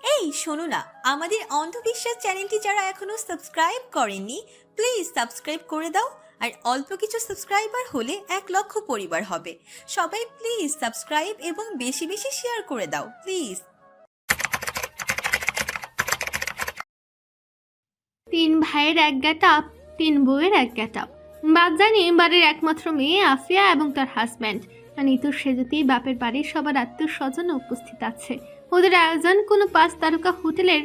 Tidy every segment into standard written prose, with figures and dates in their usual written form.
এই শোনো না, আমাদের অন্ধবিশ্বাস চ্যানেলটি যারা এখনো সাবস্ক্রাইব করেননি, প্লিজ সাবস্ক্রাইব করে দাও। আর অল্প কিছু সাবস্ক্রাইবার হলে 1 লক্ষ পরিবার হবে। সবাই প্লিজ সাবস্ক্রাইব এবং বেশি বেশি শেয়ার করে দাও প্লিজ। তিন ভাইয়ের এক গেটআপ, তিন বউয়ের এক গেটআপ। বাদ জানি বাড়ির একমাত্র মেয়ে আফিয়া এবং তার হাজব্যান্ড নিতু সেজতেই বাপের বাড়ির সবার আত্মীয় স্বজন উপস্থিত আছে। ওদের আয়োজন কোনো 5 তারকা হোটেলের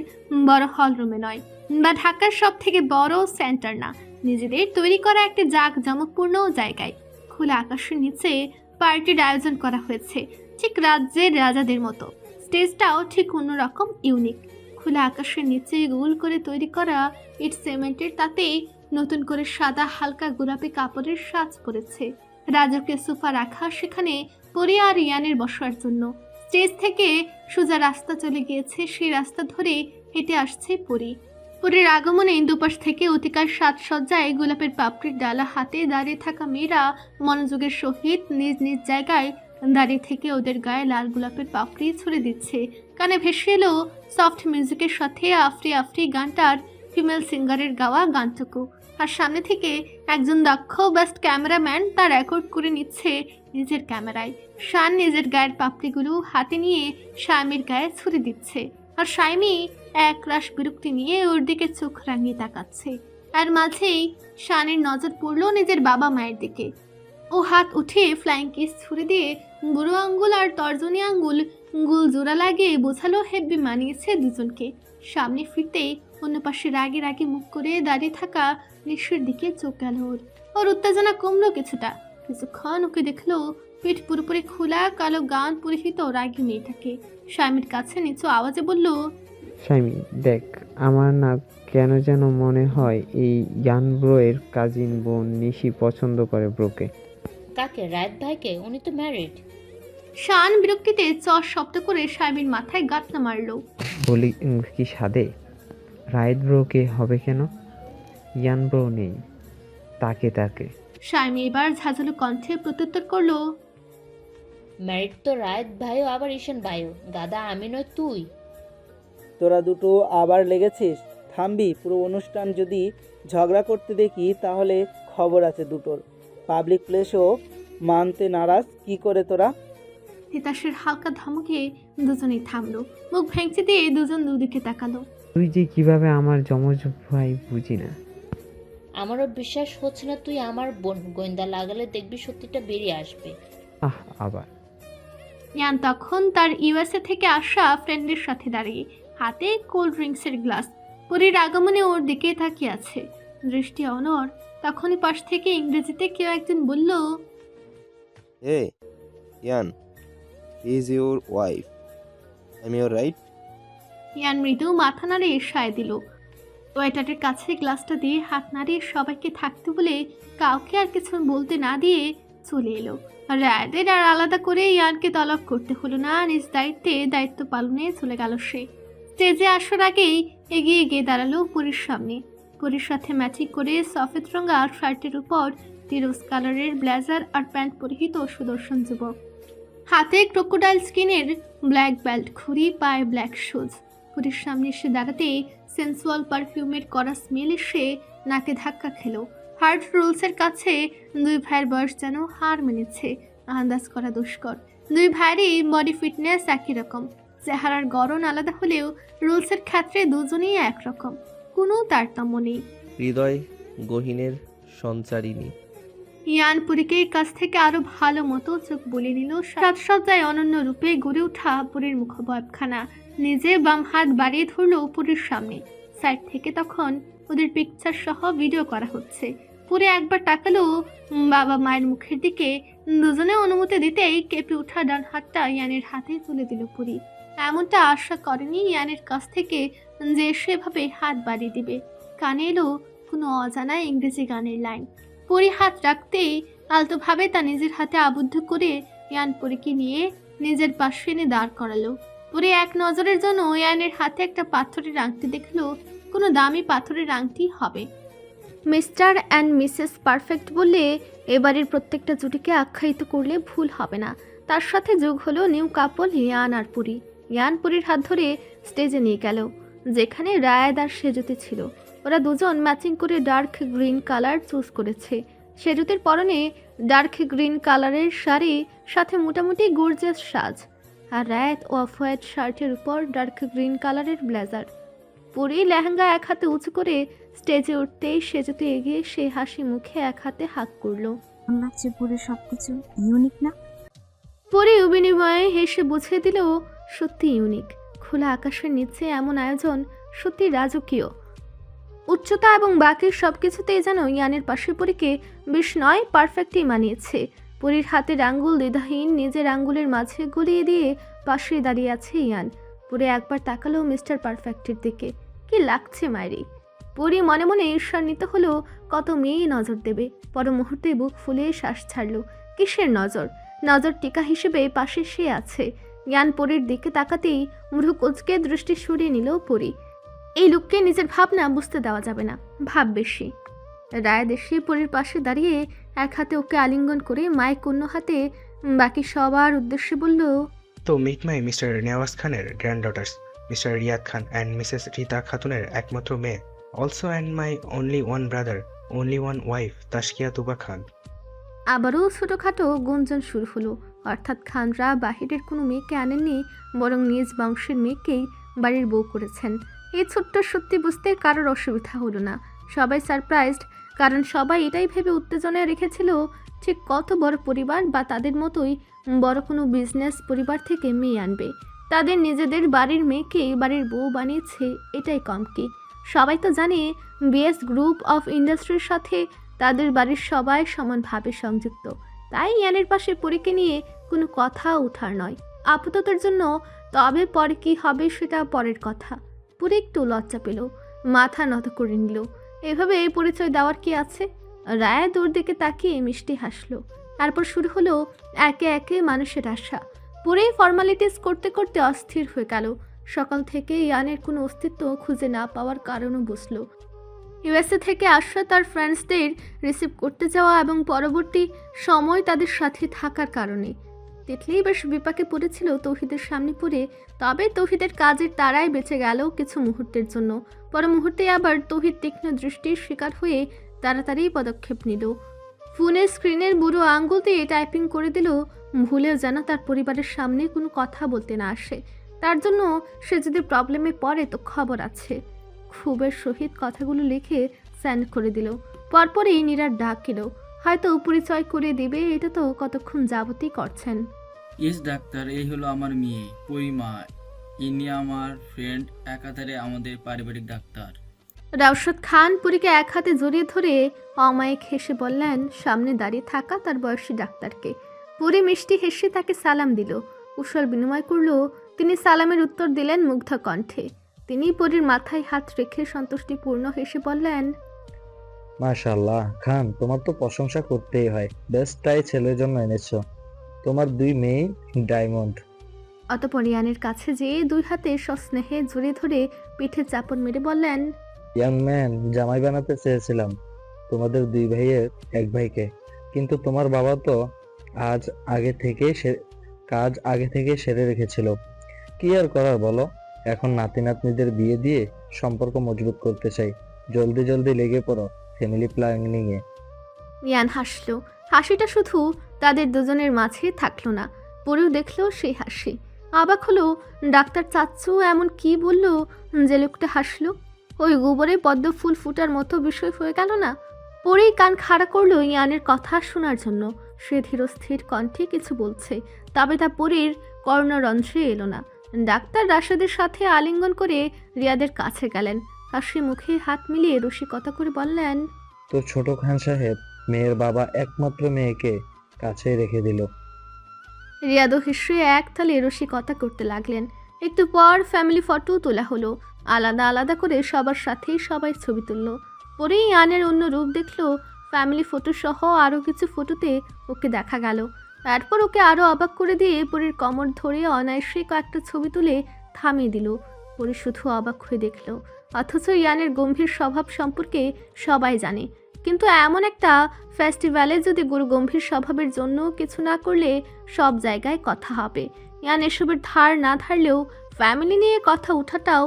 বড় হল রুমে নয়, বা ঢাকার সব থেকে বড় সেন্টার না, নিজেদের তৈরি করা একটা জাঁকজমকপূর্ণ জায়গায় খোলা আকাশের নিচে পার্টির আয়োজন করা হয়েছে, ঠিক রাজ্যের রাজাদের মতো। স্টেজটাও ঠিক অন্যরকম, ইউনিক। খোলা আকাশের নিচে গোল করে তৈরি করা ইট সিমেন্টের, তাতে নতুন করে সাদা হালকা গোলাপি কাপড়ের সাজ পড়েছে। রাজকীয় সোফা রাখা সেখানে পরি আর ইয়ানের বসার জন্য। স্টেজ থেকে সোজা রাস্তা চলে গিয়েছে, সেই রাস্তা ধরে হেঁটে আসছে পরি। পরির আগমনে দুপাশ থেকে অতিকার সাজসজ্জায় গোলাপের পাপড়ির ডালা হাতে দাঁড়িয়ে থাকা মেয়েরা মনোযোগের সহিত নিজ নিজ জায়গায় দাঁড়িয়ে থেকে ওদের গায়ে লাল গোলাপের পাপড়ি ছুড়ে দিচ্ছে। কানে ভেসে এলো সফট মিউজিকের সাথে আফরি আফরি গানটার ফিমেল সিঙ্গারের গাওয়া গানটুকু। আর সামনে থেকে একজন দক্ষ বেস্ট ক্যামেরাম্যান তা রেকর্ড করে নিচ্ছে নিজের ক্যামেরায়। শান নিজের গায়ের পাপড়িগুলো হাতে নিয়ে শায়মির গায়ে ছুড়ে দিচ্ছে, আর শায়মি একরাশ বিরক্তি নিয়ে ওর দিকে চোখ রাঙিয়ে তাকাচ্ছে। আর মাঝেই শানের নজর পড়ল নিজের বাবা মায়ের দিকে। ও হাত উঠে ফ্লাইং কিস ছুড়ে দিয়ে বুড়ো আঙ্গুল আর তর্জনী আঙ্গুল গুল জোড়া লাগিয়ে বোঝালো হেব্বি মানিয়েছে দুজনকে। সামনে ফিরতেই অন্য পাশে রাগে রাগে মুখ করে দাঁড়িয়ে থাকা নিশুর দিকে চোখ গেল ওর উত্তেজনা কমলো কিছুটা। কিছুক্ষণ ওকে দেখলো পিঠ পুরোপুরি খোলা কালো গান পরিহিত রাগী মেয়েটাকে। স্বামীর কাছে নিচু আওয়াজে বলল, স্বামী দেখ, আমার না কেন যেন মনে হয় এই ইয়ান ব্রোয়ের কাজিন বোন নিশি পছন্দ করে ব্রোকে। কাকে? রায়ত ভাইকে? উনি তো ম্যারিড। শান বিরক্তিতে চর শব্দ করে স্বামীর মাথায় গাঁটনা মারলো। বলি কি সাদে? রাইট ব্রোকে হবে কেন? ইয়ান ব্রো নেই, তাকে তাকে। স্বামী এবার ঝাঁঝালো কণ্ঠে প্রত্যুত্তর করলো, ম্যারিড তো রায়ত ভাইও, আবার ঈশান ভাইও। গাদা আমি নয় তুই। তোরা দুটো আবার লেগেছিস? থামবি? পুরো অনুষ্ঠান যদি ঝগড়া করতে দেখি তাহলে খবর আছে দুটোর। পাবলিক প্লেসও মানতে নারাজ কি করে তোরা? তিতাসের হালকা ধমকে দুজনেই থামলো, মুখ ভেঙচি দিয়ে দুজন দুদিকে তাকালো। তুই যে কিভাবে আমার যমজ ভাই বুঝি না। আমারও বিশ্বাস হচ্ছে না তুই আমার বোন। গোয়েন্দা লাগালে দেখবি সত্যিটা বেরিয়ে আসবে। আবার ইয়ান তখন তার ইউএসএ থেকে আসা ফ্রেন্ডের সাথে দাঁড়িয়ে, হাতে কোল্ড ড্রিঙ্কসের গ্লাস। পরীর আগমনে ওর দিকে তাকিয়ে আছে, দৃষ্টি অনর। তখনই পাশ থেকে ইংরেজিতে কেউ একজন বলল, Hey, Yan, is your wife. Am I right? ইয়ান মৃদু মাথা নাড়িয়ে সায় দিল। ওয়েটারের কাছে গ্লাসটা দিয়ে হাত নাড়িয়ে সবাইকে থাকতে বলে কাউকে আর কিছু বলতে না দিয়ে চলে এলো। রায়দের আর আলাদা করে ইয়ানকে তলব করতে হলো না, নিজ দায়িত্বে দায়িত্ব পালনে চলে গেল সে। স্টেজে আসার আগেই এগিয়ে গিয়ে দাঁড়ালো পুরীর সামনে। পুরীর সাথে ম্যাচিং করে সফেদ রঙা শার্টের উপর রোজ কালারের ব্লেজার আর প্যান্ট পরিহিত সুদর্শন যুবক। হাতে ক্রোকোডাইল স্কিনের ব্ল্যাক বেল্ট, ঘুড়ি, পায়ে ব্ল্যাক শুজ। পুরীর সামনে এসে দাঁড়াতে সেন্সুয়াল পারফিউমের কড়া স্মেল এসে নাকে ধাক্কা খেলো। হার্ড রুলসের কাছে দুই ভাইয়ের বয়স যেন হার মেনেছে, আন্দাজ করা দুষ্কর। দুই ভাইয়েরই বডি ফিটনেস একই রকম, চেহারার গড়ন আলাদা হলেও রুলসের ক্ষেত্রে দুজনেই একরকম, কোনো তারতম্য নেই। হৃদয় গহীনের সঞ্চারিণী। ইয়ান পুরীকে কাছ থেকে আরো ভালো মতো চোখ বলে নিল। সাজসজ্জায় অনন্য রূপে গড়ে ওঠা পুরীর মুখবয়বখানা। নিজে বাম হাত বাড়িয়ে ধরল পুরীর সামনে। সাইড থেকে তখন ওদের পিকচার সহ ভিডিও করা হচ্ছে। পুরী একবার তাকালো বাবা মায়ের মুখের দিকে। দুজনে অনুমতি দিতেই কেঁপে ওঠা ডান হাতটা ইয়ানের হাতে তুলে দিল পুরী। এমনটা আশা করেনি ইয়ানের কাছ থেকে যে সেভাবে হাত বাড়িয়ে দিবে। কানে এলো কোনো অজানা ইংরেজি গানের লাইন। পরি হাত রাখতেই আলতোভাবে তা নিজের হাতে আবদ্ধ করে ইয়ান পরীকে নিয়ে নিজের পাশে এনে দাঁড় করালো। পরি এক নজরের জন্য ইয়ানের হাতে একটা পাথরের আংটি দেখলো। কোনো দামি পাথরের আংটি হবে। মিস্টার অ্যান্ড মিসেস পারফেক্ট বললে এবারের প্রত্যেকটা জুটিকে আখ্যায়িত করলে ভুল হবে না। তার সাথে যোগ হলো নিউ কাপল ইয়ান আর পুরী। ইয়ান পুরীর হাত ধরে স্টেজে নিয়ে গেল, যেখানে রায়াদ আর সেজুতি ছিল। ওরা দুজন ম্যাচিং করে ডার্ক গ্রিন কালার চুজ করেছে। সেজুতির পরনে ডার্ক গ্রিন কালারের শাড়ি, সাথে মোটামুটি গর্জিয়াস সাজ, আর রায়াত অফ হোয়াইট শার্টের উপর ডার্ক গ্রিন কালারের ব্লেজার। পরি লেহেঙ্গা এক হাতে উঁচু করে স্টেজে উঠতেই সেজুতি এগিয়ে সে হাসি মুখে এক হাতে হাত করলো। লাগছে পুরো সবকিছু ইউনিক না? পরি বিনিময়ে হেসে বুঝিয়ে দিল সত্যি ইউনিক। খোলা আকাশের নিচে এমন আয়োজন সত্যি রাজকীয়। উচ্চতা এবং বাকি সবকিছুতেই যেন ইয়ানের পাশে পরীকে বেশ নয় পারফেক্টই মানিয়েছে। পরীর হাতের আঙ্গুল দ্বিধাহীন নিজের আঙ্গুলের মাঝে গলিয়ে দিয়ে পাশে দাঁড়িয়ে আছে ইয়ান। পরে একবার তাকালো মিস্টার পারফেক্টের দিকে। কি লাগছে মায়েরি! পরি মনে মনে ঈর্ষান্বিত হলো কত মেয়ে নজর দেবে। পর মুহূর্তে বুক ফুলিয়ে শ্বাস ছাড়ল। কিসের নজর? নজর টিকা হিসেবে পাশে সে আছে। ইয়ান পরীর দিকে তাকাতেই মুঠো কুচকে দৃষ্টি সরিয়ে নিল পরি। এই লোককে নিজের ভাবনা বুঝতে দেওয়া যাবে না, ভাব বেশি। রায় দেশে পরীর পাশে দাঁড়িয়ে এক হাতে ওকে আলিঙ্গন করে মাইক অন্য হাতে বাকি সবার উদ্দেশ্যে বলল, তো মিট মাই মিস্টার নেওয়াজ খানের grand daughters, mister Riyad Khan and Mrs Rita খাতুনের একমাত্র মেয়ে, also and my only one brother, only one wife Taskia Tuba Khan. আবারও ছোটোখাটো গুঞ্জন শুরু হলো। অর্থাৎ খানরা বাহিরের কোনো মেয়েকে আনেননি, বরং নিজ বংশের মেয়েকেই বাড়ির বউ করেছেন। এই ছোট্ট সত্যি বুঝতে কারোর অসুবিধা হলো না। সবাই সারপ্রাইজড, কারণ সবাই এটাই ভেবে উত্তেজনায় রেখেছিল ঠিক কত বড় পরিবার বা তাদের মতোই বড় কোনো বিজনেস পরিবার থেকে মেয়ে আনবে। তাদের নিজেদের বাড়ির মেয়েকেই বাড়ির বউ বানিয়েছে, এটাই কম কি। সবাই তো জানে বিএস গ্রুপ অফ ইন্ডাস্ট্রির সাথে তাদের বাড়ির সবাই সমানভাবে সংযুক্ত। তাই ইয়ানের পাশে পরীকে নিয়ে কোনো কথা ওঠার নয় আপাততের জন্য। তবে পরে কি হবে সেটা পরের কথা। পুরো একটু লজ্জা পেল, মাথা নত করে নিল। এভাবে পরিচয় দেওয়ার কি আছে? রায় দূর দিকে তাকিয়ে মিষ্টি হাসলো। তারপর শুরু হলো একে একে মানুষের আশা। পুরে ফর্মালিটিস করতে করতে অস্থির হয়ে গেল। সকাল থেকে ইয়ানের কোনো অস্তিত্ব খুঁজে না পাওয়ার কারণও বুঝলো। ইউএসএ থেকে আসা তার ফ্রেন্ডসদের রিসিভ করতে যাওয়া এবং পরবর্তী সময় তাদের সাথে থাকার কারণে তিতলি বেশ বিপাকে পড়েছিল তৌহিদের সামনে পড়ে। তবে তৌহিদের কাজের তারাই বেঁচে গেল কিছু মুহূর্তের জন্য। পর মুহূর্তে আবার তৌহিদ তীক্ষ্ণ দৃষ্টির শিকার হয়ে তাড়াতাড়ি পদক্ষেপ নিল। ফোনের স্ক্রিনের বুড়ো আঙ্গুল দিয়ে টাইপিং করে দিল, ভুলেও যেন তার পরিবারের সামনে কোনো কথা বলতে না আসে। তার জন্য সে যদি প্রবলেমে পড়ে তো খবর আছে। ক্ষোভের সহিত কথাগুলো লিখে সেন্ড করে দিল। পরপরই নীরার ডাক এলো। হয়তো পরিচয় করে দিবে, এটা তো কতক্ষণ যাবতই করছেন। ইয়েস ডাক্তার, এই হলো আমার মেয়ে পরিমা। ইনি আমার ফ্রেন্ড, একাধারে আমাদের পারিবারিক ডাক্তার। রাউশাদ খান পুরীকে এক হাতে জড়িয়ে ধরে অমায়িক হেসে বললেন সামনে দাঁড়িয়ে থাকা তার বয়সী ডাক্তারকে। পুরী মিষ্টি হেসে তাকে সালাম দিল। কুশল বিনিময় করলো। তিনি সালামের উত্তর দিলেন মুগ্ধ কণ্ঠে। তিনি পরীর মাথায় হাত রেখে সন্তুষ্টিপূর্ণ হেসে বললেন, মাশাআল্লাহ খান, তোমার তো প্রশংসা করতেই হয়। বেস্টটাই ছেলের জন্য এনেছো। তোমার দুই মেয়ে ডায়মন্ড। অতঃপর ইয়ানের কাছে যেয়ে দুই হাতে সস্নেহে জড়িয়ে ধরে পিঠে চাপড় মেরে বললেন, ইয়াং ম্যান, জামাই বানাতে চেয়েছিলাম তোমাদের দুই ভাইয়ের এক ভাইকে, কিন্তু তোমার বাবা তো কাজ আগে থেকে সেরে রেখেছিল। কি আর করার বলো, এখন নাতি নাতনিদের বিয়ে দিয়ে সম্পর্ক মজবুত করতে চাই। জলদি জলদি লেগে পড়ো ফ্যামিলি প্ল্যানিং এ। ইয়ান হাসলো। হাসিটা শুধু তাদের দুজনের মাঝে থাকলো না, পরেও দেখলো সেই হাসি। অবাক হলো ডাক্তার চাচ্চু এমন কি বলল যে লোকটা হাসলো। ওই গোবরে পদ্ম ফুল ফুটার মতো বিষয় হয়ে গেল না। পরেই কান খাড়া করলো ইয়ানের কথা শোনার জন্য। সে ধীরস্থির কণ্ঠে কিছু বলছে, তবে তা পরীর কর্ণরন্ধ্রে এলো না। ডাক্তার রাশেদের সাথে আলিঙ্গন করে রিয়াদের কাছে গেলেন। হাসি মুখে হাত মিলিয়ে রসিকতা করে বললেন, তো ছোট খান সাহেব মেয়ের বাবা একমাত্র মেয়েকে কাছে রেখে দিল। রিয়াদও হেসে এক তালে রসিকতা করতে লাগলেন। একটু পর ফ্যামিলি ফটো তোলা হলো। আলাদা আলাদা করে সবার সাথেই সবাই ছবি তুলল। পরেই ইয়ানের অন্য রূপ দেখলো। ফ্যামিলি ফটো সহ আরও কিছু ফটোতে ওকে দেখা গেল। তারপর ওকে আরও অবাক করে দিয়ে পরীর কোমর ধরে অনায়াসে কয়েকটা ছবি তুলে থামিয়ে দিল। পরী শুধু অবাক হয়ে দেখল। অথচ ইয়ানের গম্ভীর স্বভাব সম্পর্কে সবাই জানে, কিন্তু এমন একটা ফেস্টিভ্যালে যদি গুরু গম্ভীর স্বভাবের জন্য কিছু না করলে সব জায়গায় কথা হবে। ইয়ান এসবের ধার না ধারলেও ফ্যামিলি নিয়ে কথা ওঠাটাও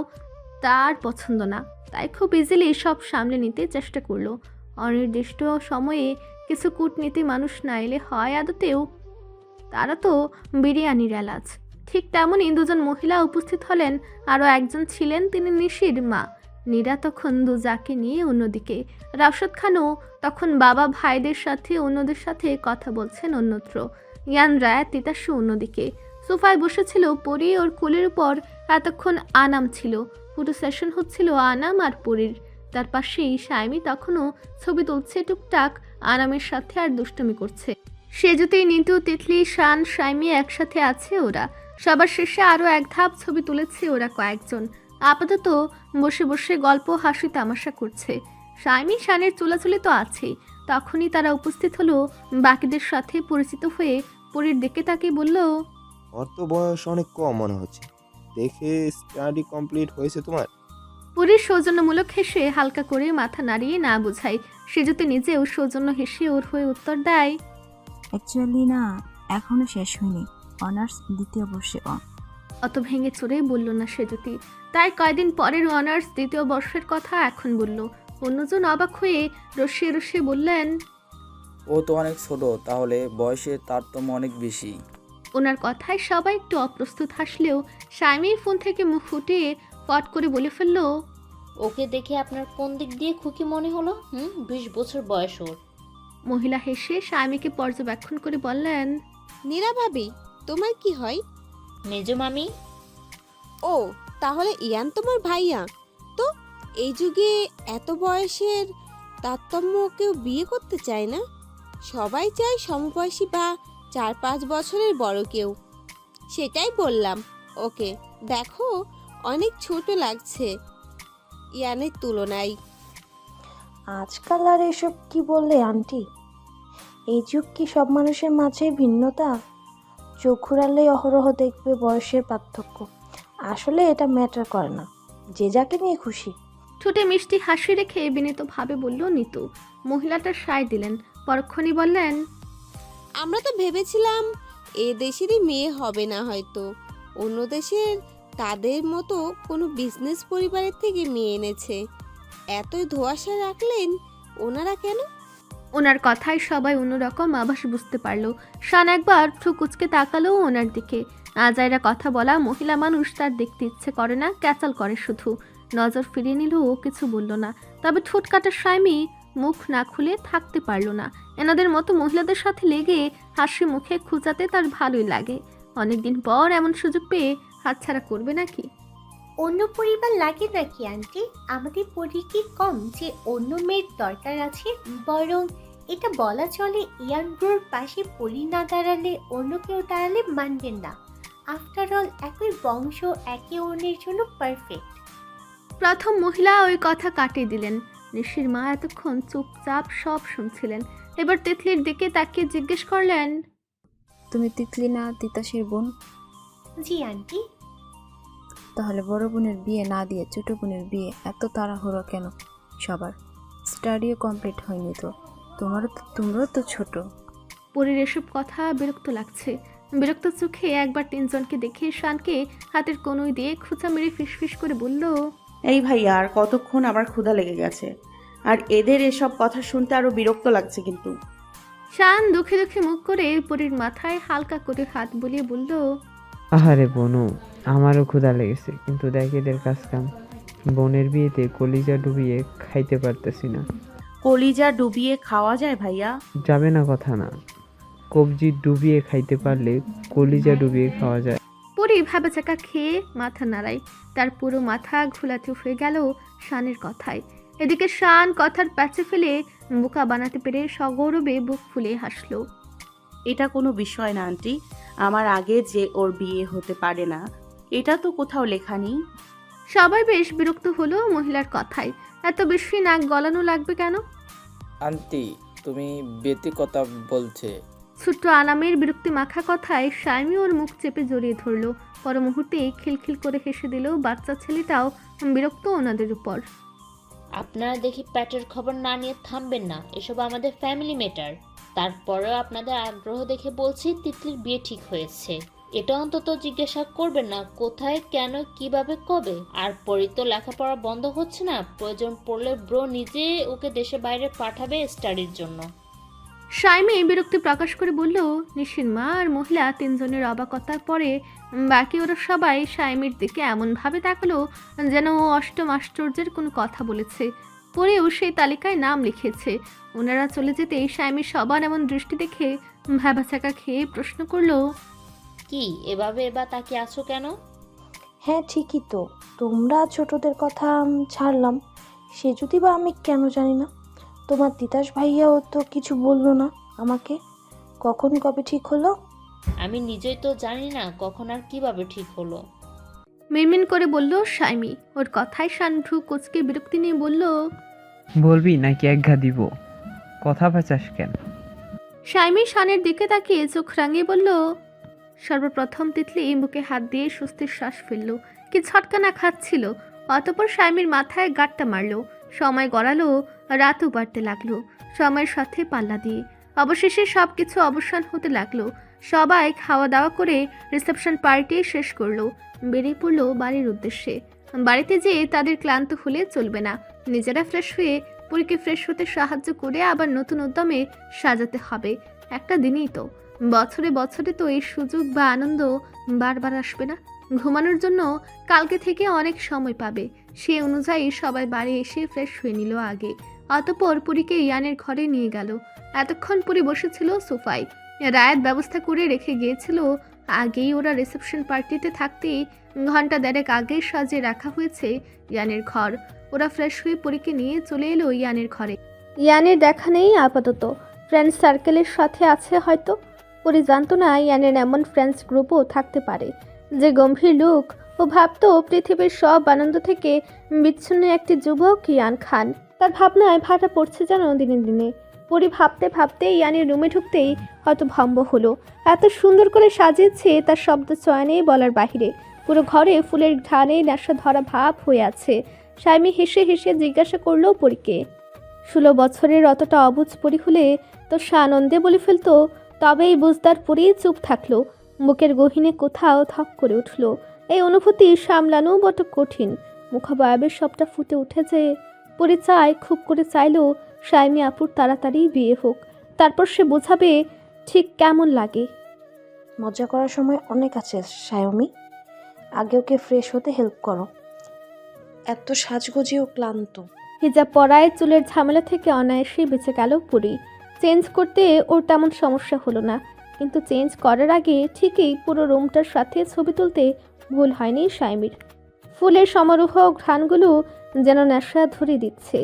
তার পছন্দ না, তাই খুব ইজিলি সব সামলে নিতে চেষ্টা করলো। অনির্দিষ্ট সময়ে কিছু কূটনীতি মানুষ না এলে হয় আদতেও তারা তো বিরিয়ানির এলাচ। ঠিক তেমনই দুজন মহিলা উপস্থিত হলেন। আরও একজন ছিলেন তিনি নিশির মা। নীরা তখন দুজাকে নিয়ে অন্যদিকে, রাশেদ খানও তখন বাবা ভাইদের সাথে অন্যদের সাথে কথা বলছেন অন্যত্র। ইয়ান রায় তিতাসু অন্যদিকে সোফায় বসেছিল পরি, ওর কোলের উপর এতক্ষণ আনাম ছিল। পুরো সেশন হচ্ছিল আনাম আর পরির। তার পাশেই সাইমি তখনও ছবি তুলছে টুকটাক আনামের সাথে আর দুষ্টুমি করছে। সে যদি নিতু, তিতলি, শান, সাইমি একসাথে আছে ওরা। সবার শেষে আরও এক ধাপ ছবি তুলেছে ওরা কয়েকজন। আপাতত বসে বসে গল্প হাসি তামাশা করছে। সাইমি শানের চুলাচুলি তো আছেই। তখনই তারা উপস্থিত হলো বাকিদের সাথে পরিচিত হয়ে পরির দিকে তাকে বলল, ওর তো বয়স অনেক কম মনে হচ্ছে, দেখে স্টাডি কমপ্লিট হয়েছে তোমার? পরির সৌজন্যমূলক হেসে হালকা করে মাথা নাড়িয়ে না বোঝায়। সে যদি নিজেও সৌজন্য হেসে ওর হয়ে উত্তর দেয়, অ্যাকচুয়ালি না, এখনো শেষ হয়নি, অনার্স দ্বিতীয় বর্ষে। অত ভেঙে চড়ে বলল না সেজুতি। তাই কয়দিন পরের অনার্স দ্বিতীয় বর্ষের কথা এখন বলল। অন্যজন অবাক হয়ে রসিয়ে রসিয়ে বললেন, ও তো অনেক ছোট, তাহলে বয়সের তারতম্য অনেক বেশি। ওনার কথায় সবাই একটু অপ্রস্তুত হাসলেও সাইমি ফোন থেকে মুখ ফুটিয়ে পট করে বলে ফেলল, ওকে দেখে আপনার কোন দিক দিয়ে খুকি মনে হলো? 20 বছর বয়স ওর। মহিলা হেসে সাইমিকে পর্যবেক্ষণ করে বললেন, নীরা ভাবি, তোমার কি হয়? মেজো মামি। ও, তাহলে ইয়ান তোমার ভাইয়া। তো এই যুগে এত বয়সের তারতম্য কেউ বিয়ে করতে চায় না, সবাই চায় সমবয়সী বা 4-5 বছরের বড় কেউ। সেটাই বললাম ওকে। দেখো, অনেক ছোট লাগছে ইয়ানের তুলনায়। আজকাল আর এসব কি বললে আন্টি? এই যুগ কি সব মানুষের মাঝে ভিন্নতা? চোখ ঘুরালেই অহরহ দেখবে বয়সের পার্থক্য। আসলে এটা ম্যাটার করে না, যে যাকে নিয়ে খুশি। ঠোঁটে মিষ্টি হাসি রেখে বিনীতভাবে বলল নিতু। মহিলাটা সায় দিলেন, পরক্ষণই বললেন, আমরা তো ভেবেছিলাম এ দেশেরই মেয়ে হবে না, হয়তো অন্য দেশের তাদের মতো কোনো বিজনেস পরিবারের থেকে মেয়ে এনেছে। এতই ধোঁয়াশা রাখলেন ওনারা কেন? ওনার কথায় সবাই অন্যরকম আভাস বুঝতে পারল। শান একবার ঠুকুচকে তাকালো ওনার দিকে। আজাইরা কথা বলা মহিলা মানুষ, তার দেখতে ইচ্ছে করে না, ক্যাচাল করে শুধু। নজর ফিরিয়ে নিল, ও কিছু বলল না। তবে ঠোঁট কাটা সাইমি মুখ না খুলে থাকতে পারল না। এনাদের মতো মহিলাদের সাথে লেগে হাসি মুখে খুঁচাতে তার ভালোই লাগে। অনেকদিন পর এমন সুযোগ পেয়ে হাতছাড়া করবে নাকি? অন্য পরিবার লাগে নাকি আন্টি? আমাদের পরি কি কম যে অন্য মেয়ের দরকার আছে? বরং এটা বলা চলে, ইয়ান ব্রোর পাশে পরি না দাঁড়ালে অন্য কেউ দাঁড়ালে মানবেন না। আফটার অল একই বংশ, একে অন্যের জন্য পারফেক্ট। প্রথম মহিলা ওই কথা কাটিয়ে দিলেন। নিশির মা এতক্ষণ চুপচাপ সব শুনছিলেন। এবার তিতলির দিকে তাকিয়ে জিজ্ঞেস করলেন, তুমি তিতলি না তিতাসের বোন? জি আন্টি। তাহলে বড় বোনের বিয়ে না দিয়ে ছোট বোনের বিয়ে এত তাড়াহুড়ো কেন সবার? স্টাডিও কমপ্লিট হয়নি তো, তোমরাও তো ছোট। পরির এসব কথা বিরক্ত লাগছে। বিরক্ত চোখে একবার তিনজনকে দেখে শানকে হাতের কনুই দিয়ে খুঁচা মেরে ফিসফিস করে বলল, এই ভাইয়া, আর কতক্ষণ? আবার ক্ষুধা লেগে গেছে, আর এদের এসব কথা শুনতে আরো বিরক্ত লাগছে। কিন্তু শান দুঃখে দুঃখে মুখ করে পরির মাথায় হালকা করে হাত বুলিয়ে বলল, আহারে বোনু, আমারও ক্ষুধা লেগেছে, কিন্তু দেখ এদের কাজ কাম। বোনের বিয়েতে কলিজা ডুবিয়ে খাইতে পারতেছি না। কলিজা ডুবিয়ে খাওয়া যায় ভাইয়া? যাবে না কথা না, কবজি ডুবিয়ে খাইতে পারলে কলিজা ডুবিয়ে খাওয়া যায়। পরি ভাবাচাকা খেয়ে মাথা নাড়ায়। তার পুরো মাথা ঘোলাতে হয়ে গেল শানের কথায়। এদিকে শান কথার প্যাচে ফেলে বোকা বানাতে পেরে সগৌরবে বুক ফুলে হাসলো। এটা কোনো বিষয় না আন্টি, আমার আগে যে ওর বিয়ে হতে পারে না এটা তো কোথাও লেখা নেই। সবাই বেশ বিরক্ত হলো মহিলার কথায়। এত বেশি নাক গলানো লাগবে কেন? আন্টি, তুমি বেতি কথা বলছে। ছোট্ট আনামের বিরক্তি মাখা কথায় সাইমি ওর মুখ চেপে জড়িয়ে ধরলো। পর মুহূর্তে খিলখিল করে হেসে দিল বাচ্চা ছেলেটাও বিরক্ত ওনাদের উপর। আপনারা দেখি প্যাটের খবর না নিয়ে থামবেন না, এসব আমাদের ফ্যামিলি ম্যাটার। তারপরেও আপনাদের আগ্রহ দেখে বলছি তিতলির বিয়ে ঠিক হয়েছে। এটা অন্তত জিজ্ঞাসা করবেন না কোথায়, কেন, কিভাবে, কবে। আর পরি তো লেখাপড়া বন্ধ হচ্ছে না, প্রয়োজন পড়লে ব্রো নিজে ওকে দেশের বাইরে পাঠাবে স্টাডির জন্য। শাইমি বিরক্তি প্রকাশ করে বলল। নিশির মা আর মহিলা তিনজনের অবাকতার পরে বাকি ওরা সবাই শাইমির দিকে এমনভাবে তাকালো যেন ও অষ্টম আশ্চর্যের কোনো কথা বলেছে। পরেও সেই তালিকায় নাম লিখেছে। ওনারা চলে যেতেই শাইমির সবার এমন দৃষ্টি দেখে ভ্যাবাচাকা খেয়ে প্রশ্ন করলো, কি এভাবে এবার তাকিয়ে আছো কেন? হ্যাঁ ঠিকই তো, তোমরা ছোটদের কথা ছাড়লাম, সে যদি বা আমি কেন জানি না। তোমার তিতাস ভাইয়াও তো কিছু বললো না আমাকে, কখন কবে ঠিক হলো? আমি নিজেই তো জানি না কখন আর কিভাবে ঠিক হলো। মিনমিন করে বলল শাইমি। ওর কথায় শানভ্রু কোচকে বিরক্তি নিয়ে বলল, বলবি নাকি একঘা দিব? কথা পেঁচাস কেন? শাইমি শানের দিকে তাকিয়ে চোখ রাঙিয়ে বলল। সর্বপ্রথম তিতলি বুকে হাত দিয়ে স্বস্তির শ্বাস ফেলল। কি ছটকানা খাচ্ছিল। অতপর শাইমির মাথায় গাঁটটা মারল। সময় গড়ালো, রাতও বাড়তে লাগলো সময়ের সাথে পাল্লা দিয়ে। অবশেষে সব কিছু অবসান হতে লাগলো। সবাই খাওয়া দাওয়া করে রিসেপশন পার্টি শেষ করলো। বেরিয়ে পড়লো বাড়ির উদ্দেশ্যে। বাড়িতে যেয়ে তাদের ক্লান্ত হলে চলবে না, নিজেরা ফ্রেশ হয়ে পরীকে ফ্রেশ হতে সাহায্য করে আবার নতুন উদ্যমে সাজাতে হবে। একটা দিনই তো, বছরে বছরে তো এই সুযোগ বা আনন্দ বারবার আসবে না। ঘুমানোর জন্য কালকে থেকে অনেক সময় পাবে। সে অনুযায়ী সবাই বাড়ি এসে ফ্রেশ হয়ে নিল আগে। অতঃপর পুরীকে ইয়ানের ঘরে নিয়ে গেল। এতক্ষণ পুরী বসেছিল সোফায়। রায়াত ব্যবস্থা করে রেখে গিয়েছিল আগেই। ওরা রিসেপশন পার্টিতে থাকতেই ঘন্টা দেড়েক আগে সাজিয়ে রাখা হয়েছে ইয়ানের ঘর। ওরা ফ্রেশ হয়ে পুরীকে নিয়ে চলে এলো ইয়ানের ঘরে। ইয়ানের দেখা নেই আপাতত, ফ্রেন্ডস সার্কেলের সাথে আছে হয়তো। পুরী জানতো না ইয়ানের এমন ফ্রেন্ডস গ্রুপও থাকতে পারে। যে গম্ভীর লোক, ও ভাবতো পৃথিবীর সব আনন্দ থেকে বিচ্ছিন্ন একটি যুবক ইয়ান খান। তার ভাবনায় ভাটা পড়ছে যেন দিনে দিনে। পুরী ভাবতে ভাবতে ইয়ানের রুমে ঢুকতেই হয়তো ভম্ব হলো। এত সুন্দর করে সাজিয়েছে তার শব্দ চয়নে বলার বাহিরে। পুরো ঘরে ফুলের ঘ্রাণে নেশা ধরা ভাব হয়ে আছে। শাইমি হেসে হেসে জিজ্ঞাসা করলো পরীকে, 16 বছরের অতটা অবুঝ পরি হলে তো সে আনন্দে বলে ফেলতো। তবে এই বুঝদার পরি চুপ থাকলো। বুকের গহীনে কোথাও ধক করে উঠল। এই অনুভূতি সামলানো বড় কঠিন। মুখাবয়বের সবটা ফুটে উঠেছে। পরি চায়, খুব করে চাইলো শাইমি আপুর তাড়াতাড়ি বিয়ে হোক। তারপর সে বোঝাবে ঠিক কেমন লাগে। মজা করার সময় অনেক আছে শায়মি, আগে ওকে ফ্রেশ হতে হেল্প করো, এত সাজগোজেও ক্লান্ত। হিজাব পরায় চুলের ঝামেলা থেকে অনায়াসেই বেঁচে গেল পুরী। চেঞ্জ করতে ওর তেমন সমস্যা হলো না, কিন্তু চেঞ্জ করার আগে ঠিকই পুরো রুমটার সাথে ছবি তুলতে ভুল হয়নি শাইমির। ফুলের সমারোহ ঘ্রাণগুলো যেন নেশা ধরে দিচ্ছে।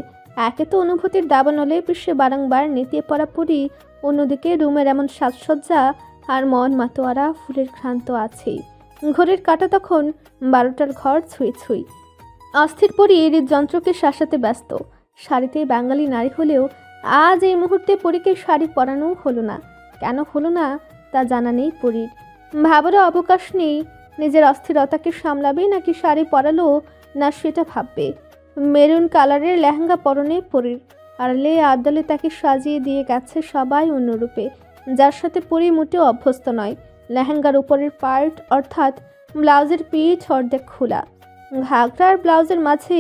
একে তো অনুভূতির দাবানলে বিশ্বে বারংবার নেতিয়ে পড়া পুরী, অন্যদিকে রুমের এমন সাজসজ্জা আর মন মাতোয়ারা ফুলের ঘ্রাণ তো আছেই। ঘড়ির কাঁটা তখন 12টার ঘর ছুঁই ছুঁই। অস্থির পরি হৃদযন্ত্রকে শাসাতে ব্যস্ত। শাড়িতে বাঙালি নারী হলেও আজ এই মুহূর্তে পরীকে শাড়ি পরানো হলো না। কেন হলো না তা জানা নেই পরীর। ভাবারও অবকাশ নেই। নিজের অস্থিরতাকে সামলাবে নাকি শাড়ি পরালো না সেটা ভাববে। মেরুন কালারের লেহেঙ্গা পরনে পরীর। আড়ালে আদালে তাকে সাজিয়ে দিয়ে গেছে সবাই অন্যরূপে, যার সাথে পরি মোটেও অভ্যস্ত নয়। লেহেঙ্গার উপরের পার্ট অর্থাৎ ব্লাউজের পিঠ অর্ধেক খোলা। ঘাগরার ব্লাউজের মাঝে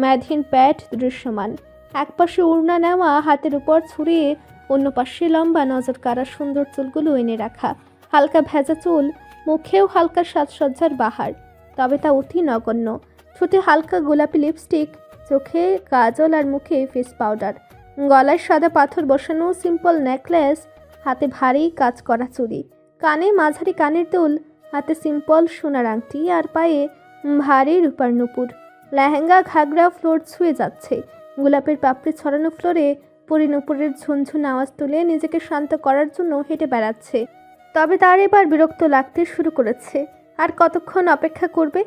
ম্যাদহীন প্যাট দৃশ্যমান। একপাশে উড়না নেওয়া, হাতের উপর ছড়িয়ে অন্য পাশে লম্বা নজর কাড়া সুন্দর চুলগুলো এনে রাখা। হালকা ভেজা চুল, মুখেও হালকা সাজসজ্জার বাহার, তবে তা অতি নগণ্য। ঠোঁটে হালকা গোলাপি লিপস্টিক, চোখে কাজল আর মুখে ফেস পাউডার। গলায় সাদা পাথর বসানো সিম্পল নেকলেস, হাতে ভারী কাজ করা চুড়ি, কানে মাঝারি কানের দুল, হাতে সিম্পল সোনার আংটি আর পায়ে ভারী রূপার নুপুর। লেহেঙ্গা ঘাগরা ফ্লোর ছুঁয়ে যাচ্ছে। গোলাপের পাপড়ি ছড়ানো ফ্লোরে পরি নুপুরের ঝুনঝুন আওয়াজ তুলে নিজেকে শান্ত করার জন্য হেঁটে বেড়াচ্ছে। তবে তার এবার বিরক্ত লাগতে শুরু করেছে। আর কতক্ষণ অপেক্ষা করবে?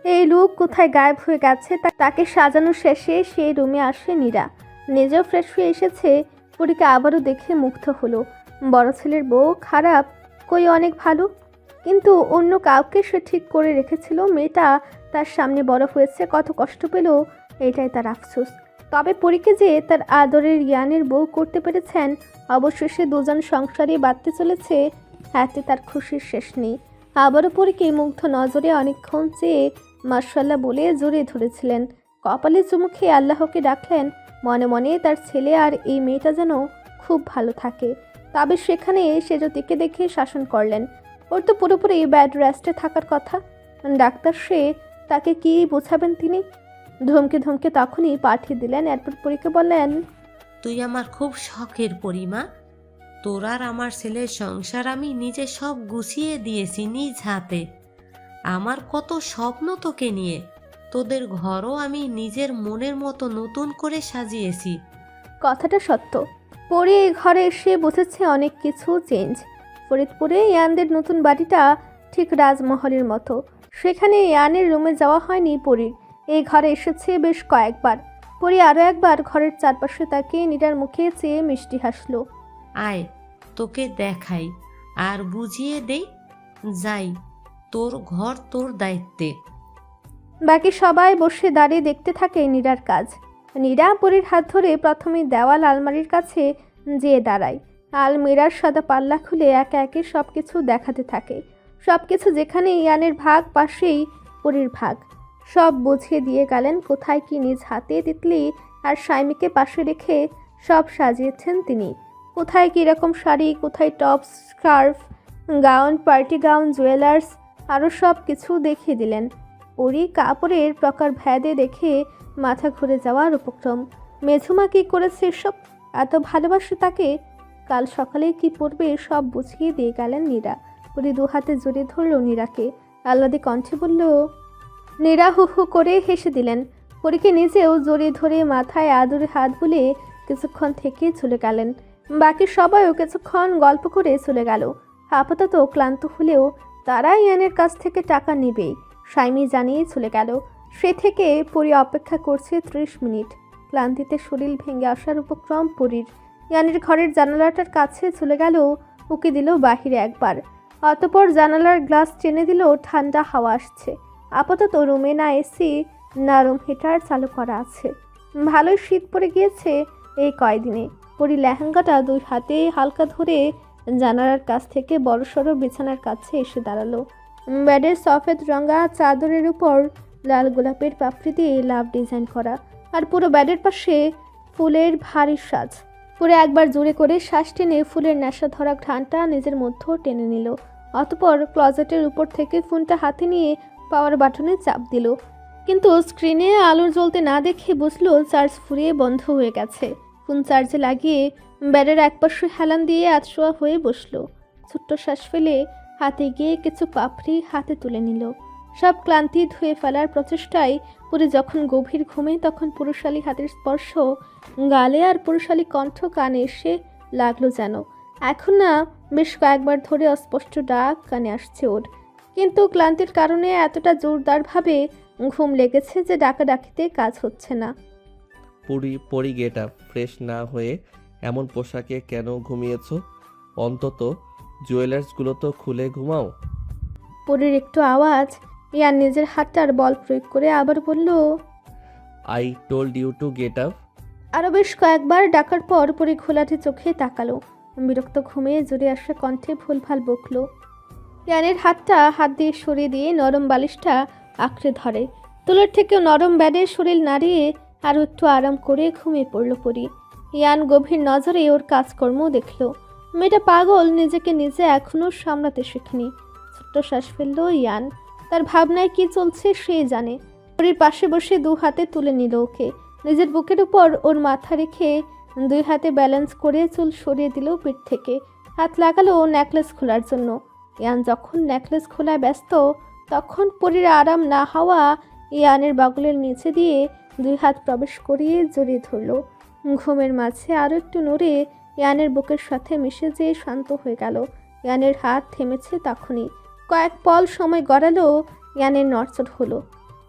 এই লোক কোথায় গায়েব হয়ে গেছে? তাকে সাজানো শেষে সেই রুমে আসে নীরা। নিজেও ফ্রেশ হয়ে এসেছে। পরীকে আবারও দেখে মুগ্ধ হলো। বড় ছেলের বউ খারাপ কই, অনেক ভালো। কিন্তু অন্য কাউকে সে ঠিক করে রেখেছিল। মেয়েটা তার সামনে বড় হয়েছে, কত কষ্ট পেল, এটাই তার আফসোস। তবে পরীকে যে তার আদরের ইয়ানের বউ করতে পেরেছেন, অবশেষে দুজন সংসারই বাঁধতে চলেছে, এতে তার খুশির শেষ নেই। আবারও পরীকে মুগ্ধ নজরে অনেকক্ষণ চেয়ে মাশাল্লাহ বলে জড়িয়ে ধরেছিলেন। কপালে চুমু খেয়ে আল্লাহকে ডাকলেন, মনে মনে তার ছেলে আর এই মেয়েটা যেন খুব ভালো থাকে। তবে সেখানে সেজতিকে দেখে শাসন করলেন, ওর তো পুরোপুরি ব্যাড রেস্টে থাকার কথা। ডাক্তার সে তাকে কি বোঝাবেন তিনি? ধমকে ধমকে তখনই পাঠিয়ে দিলেন। এরপর পরীকে বললেন, তুই আমার খুব শখের পরিমা, তোর আর আমার ছেলের সংসার আমি নিজে সব গুছিয়ে দিয়েছি নিজ হাতে। আমার কত স্বপ্ন তোকে নিয়ে, তোদের ঘরও আমি নিজের মনের মতো নতুন করে সাজিয়েছি। কথাটা সত্য। পরে এই ঘরে এসে বসেছে অনেক কিছু চেঞ্জ। ফরিদপুরে ইয়ানদের নতুন বাড়িটা ঠিক রাজমহলের মতো। সেখানে ইয়ানের রুমে যাওয়া হয়নি পরীর। এই ঘরে এসেছে বেশ কয়েকবার। পরী আরও একবার ঘরের চারপাশে তাকিয়ে নীরার মুখে চেয়ে মিষ্টি হাসলো। আয় তোকে দেখাই আর বুঝিয়ে দেই, যাই, তোর ঘর তোর দায়িত্বে। বাকি সবাই বসে দাঁড়িয়ে দেখতে থাকে নীরার কাজ। নীরা পরীর হাত ধরে প্রথমে দেওয়াল আলমারির কাছে যেয়ে দাঁড়ায়। আলমিরার সাদা পাল্লা খুলে একে একে সব কিছু দেখাতে থাকে। সব কিছু যেখানে ইয়ানের ভাগ, পাশেই পরীর ভাগ। সব বুঝিয়ে দিয়ে গেলেন কোথায় কি নিজ হাতে তিতলি আর সাইমিকে পাশে রেখে সব সাজিয়েছেন তিনি। কোথায় কীরকম শাড়ি, কোথায় top, scarf, gown, party gown, jewellers, আরও সব কিছু দেখিয়ে দিলেন। পরী কাপড়ের প্রকার ভেদে দেখে মাথা ঘুরে যাওয়ার উপক্রম। মেঝুমা কী করেছে এসব? এত ভালোবাসে তাকে। কাল সকালে কি পড়বে সব বুঝিয়ে দিয়ে গেলেন নীরা। পরী দু হাতে জড়িয়ে ধরল নীরাকে। আহ্লাদে কণ্ঠে বলল। নীরা হু হু করে হেসে দিলেন। পরীকে নিজেও জড়িয়ে ধরে মাথায় আদরে হাত বুলে কিছুক্ষণ থেকে চলে গেলেন। বাকি সবাইও কিছুক্ষণ গল্প করে চলে গেল। আপাতত ক্লান্ত হলেও তারা ইয়ানের কাছ থেকে টাকা নেবেই, সাইমি জানিয়ে চলে গেল। সে থেকে পরী অপেক্ষা করছে 30 মিনিট। ক্লান্তিতে শরীর ভেঙে আসার উপক্রম পরীর। ইয়ানের ঘরের জানালাটার কাছে চলে গেল, উকি দিল বাহিরে একবার। অতঃপর জানালার গ্লাস টেনে দিল, ঠান্ডা হাওয়া আসছে। আপাতত রুমে না এসি, না রুম হিটার চালু করা আছে। ভালোই শীত পড়ে গিয়েছে এই কয়দিনে। পরী লেহেঙ্গাটা দুই হাতে হালকা ধরে জানালার কাছ থেকে বড়সড় বিছানার কাছে এসে দাঁড়ালো। বেডের সফেদ রঙা চাদরের উপর লাল গোলাপের পাপড়ি দিয়ে লাভ ডিজাইন করা, আর পুরো বেডের পাশে ফুলের ভারী সাজ। পুরো একবার জোরে করে শ্বাস টেনে ফুলের নেশা ধরা ঘ্রাণটা নিজের মধ্যেও টেনে নিল। অতঃপর ক্লজেটের উপর থেকে ফোনটা হাতে নিয়ে পাওয়ার বাটনে চাপ দিল। কিন্তু স্ক্রিনে আলো জ্বলতে না দেখে বুঝলো চার্জ ফুরিয়ে বন্ধ হয়ে গেছে। ফোন চার্জে লাগিয়ে বেডের একপাশে হেলান দিয়ে আতশোয়া হয়ে বসলো। ছোট্ট শ্বাস ফেলে হাতে গিয়ে কিছু পাপড়ি হাতে তুলে নিল। সব ক্লান্তি ধুয়ে ফেলার প্রচেষ্টায় পুরী যখন গভীর ঘুমে, তখন পুরুষালী হাতের স্পর্শ গালে আর পুরুষালী কণ্ঠ কানে এসে লাগলো যেন। এখন না বেশ কয়েকবার ধরে অস্পষ্ট ডাক কানে আসছে ওর। কিন্তু ক্লান্তির কারণে এতটা জোরদারভাবে ঘুম লেগেছে যে ডাকাডাকিতে কাজ হচ্ছে না। পরি গেট আপ, ফ্রেশ না হয়ে এমন পোশাকে কেন ঘুমিয়েছো? অন্তত জুয়েলার্সগুলো তো খুলে ঘুমাও। পরীর একটু আওয়াজ। ইয়ার নিজের হাতটার বল প্রয়োগ করে আবার বলল, I told you to get up. আরও বেশ কয়েকবার ডাকার পর পরী ঘোলাটে চোখে তাকালো। বিরক্ত ঘুমে জোরে আসা কণ্ঠে ভুলভাল বকলো। ইয়ানের হাতটা হাত দিয়ে সরিয়ে দিয়ে নরম বালিশটা আঁকড়ে ধরে। তুলোর থেকেও নরম ব্যাডে শরীর নাড়িয়ে আরও একটু আরাম করে ঘুমিয়ে পড়ল পরী। ইয়ান গভীর নজরে ওর কাজকর্ম দেখল। মেয়েটা পাগল, নিজেকে নিজে এখনও সামলাতে শেখেনি। ছোট্ট শ্বাস ফেলল ইয়ান। তার ভাবনায় কি চলছে সে জানে। পরীর পাশে বসে দু হাতে তুলে নিল ওকে। নিজের বুকের উপর ওর মাথা রেখে দুই হাতে ব্যালেন্স করে চুল সরিয়ে দিল পিঠ থেকে। হাত লাগালো নেকলেস খোলার জন্য। ইয়ান যখন নেকলেস খোলায় ব্যস্ত, তখন পরীর আরাম না হওয়া ইয়ানের বাগলের নিচে দিয়ে দুই হাত প্রবেশ করিয়ে জড়িয়ে ধরল। ঘুমের মাঝে আরও একটু নড়ে ইয়ানের বুকের সাথে মিশে যেয়ে শান্ত হয়ে গেল। ইয়ানের হাত থেমেছে তখনই। কয়েক পল সময় গড়ালো, ইয়ানের নড়চড় হলো।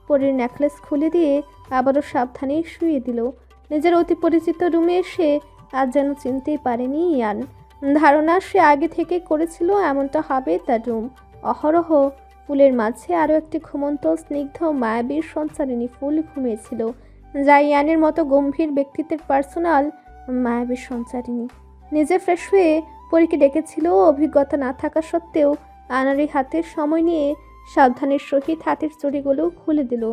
পরীর নেকলেস খুলে দিয়ে আবারও সাবধানে শুয়ে দিল। নিজের অতি পরিচিত রুমে এসে আজ যেন চিনতেই পারেনি ইয়ান। ধারণা সে আগে থেকে করেছিল এমনটা হবে তার রুম। অহরহ ফুলের মাঝে আরও একটি ঘুমন্ত স্নিগ্ধ মায়াবীর সঞ্চারিণী ফুল ঘুমিয়েছিল, যা ইয়ানের মতো গম্ভীর ব্যক্তিত্বের পার্সোনাল মায়াবীর সঞ্চারিণী। নিজে ফ্রেশ হয়ে পরীকে ডেকেছিল। অভিজ্ঞতা না থাকা সত্ত্বেও আনারি হাতের সময় নিয়ে সাবধানের সহিত হাতের চড়িগুলো খুলে দিল।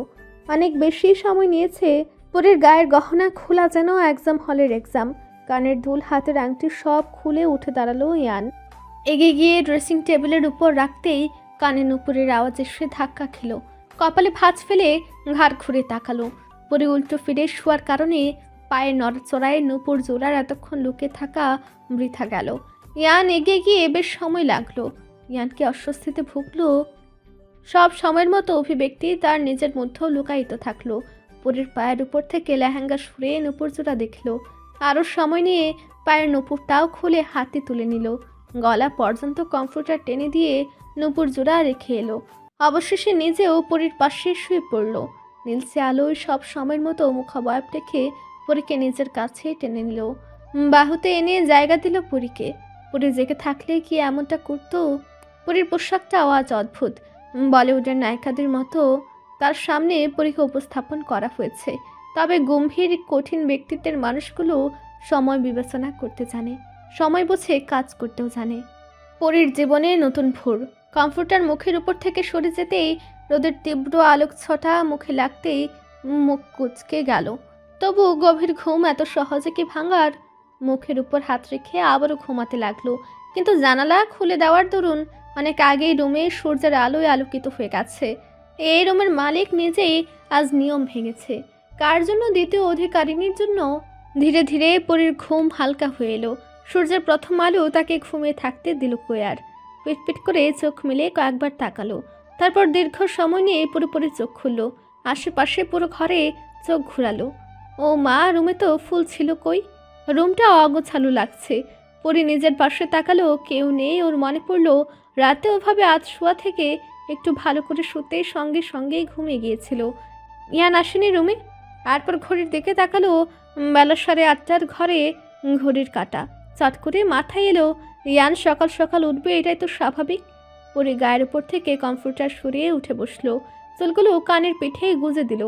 অনেক বেশি সময় নিয়েছে। পরীর গায়ের গহনা খোলা যেন এক্সাম হলের এক্সাম। কানের দুল, হাতের আংটি সব খুলে উঠে দাঁড়ালো ইয়ান। এগিয়ে গিয়ে ড্রেসিং টেবিলের উপর রাখতেই কানে নুপুরের আওয়াজ এসে ধাক্কা খেল। কপালে ভাঁজ ফেলে ঘাড় ঘুরে তাকালো। পরে উল্টো ফিরে শোয়ার কারণে পায়ের নড়াচড়ায় নুপুর জোড়ার এতক্ষণ লুকে থাকা বৃথা গেল। ইয়ান এগিয়ে গিয়ে বেশ সময় লাগলো। ইয়ানকে অস্বস্তিতে ভুগলো। সব সময়ের মতো অভিব্যক্তি তার নিজের মধ্যেও লুকায়িত থাকলো। পরীর পায়ের উপর থেকে লেহেঙ্গা সরে নুপুর জোড়া দেখলো। আরও সময় নিয়ে পায়ের নুপুরটাও খুলে হাতে তুলে নিল। গলা পর্যন্ত কমফোর্টার টেনে দিয়ে নুপুর জোড়া রেখে এলো। অবশেষে নিজেও পরীর পাশে শুয়ে পড়ল। নীলচে আলোয় সব সময়ের মতো মুখাবয়ব রেখে পরীকে নিজের কাছে টেনে নিল। বাহুতে এনে জায়গা দিল পরীকে। পরী জেগে থাকলে কি এমনটা করতো? পরীর পোশাকটা আওয়াজ অদ্ভুত। বলিউডের নায়িকাদের মতো তার সামনে পরীকে উপস্থাপন করা হয়েছে। তবে গম্ভীর কঠিন ব্যক্তিত্বের মানুষগুলো সময় বিবেচনা করতে জানে, সময় বুঝে কাজ করতেও জানে। পরীর জীবনে নতুন ভোর। কমফোর্টার মুখের উপর থেকে সরে যেতেই রোদের তীব্র আলোক ছটা মুখে লাগতেই মুখ কুঁচকে গেল। তবু গভীর ঘুম এত সহজে কি ভাঙার? মুখের উপর হাত রেখে আবারও ঘুমাতে লাগলো। কিন্তু জানালা খুলে দেওয়ার দরুন অনেক আগেই রুমে সূর্যের আলোয় আলোকিত হয়ে গেছে। এই রুমের মালিক নিজেই আজ নিয়ম ভেঙেছে। কার জন্য? দ্বিতীয় অধিকারিণীর জন্য। ধীরে ধীরে পরীর ঘুম হালকা হয়ে এলো। সূর্যের প্রথম আলো তাকে ঘুমিয়ে থাকতে দিল কয়ার। পিটপিট করে চোখ মিলে কয়েকবার তাকালো। তারপর দীর্ঘ সময় নিয়ে পুরোপুরি চোখ খুলল। আশেপাশে পুরো ঘরে চোখ ঘুরালো। ও মা, রুমে তো ফুল ছিল কই? রুমটা অগোছালো লাগছে। পরী নিজের পাশে তাকালো, কেউ নেই। ওর মনে পড়লো রাতে ওভাবে আজ শোয়া থেকে একটু ভালো করে শুতে সঙ্গে সঙ্গেই ঘুমিয়ে গিয়েছিল। ইয়ান আসেনি রুমে। তারপর ঘড়ির দিকে তাকালো, বেলা 8:30 ঘরে ঘড়ির কাঁটা। চট করে মাথায় এলো ইয়ান সকাল সকাল উঠবে, এটাই তো স্বাভাবিক। পরে গায়ের উপর থেকে কমফোর্টার সরিয়ে উঠে বসলো। চুলগুলো কানের পিঠে গুজে দিল।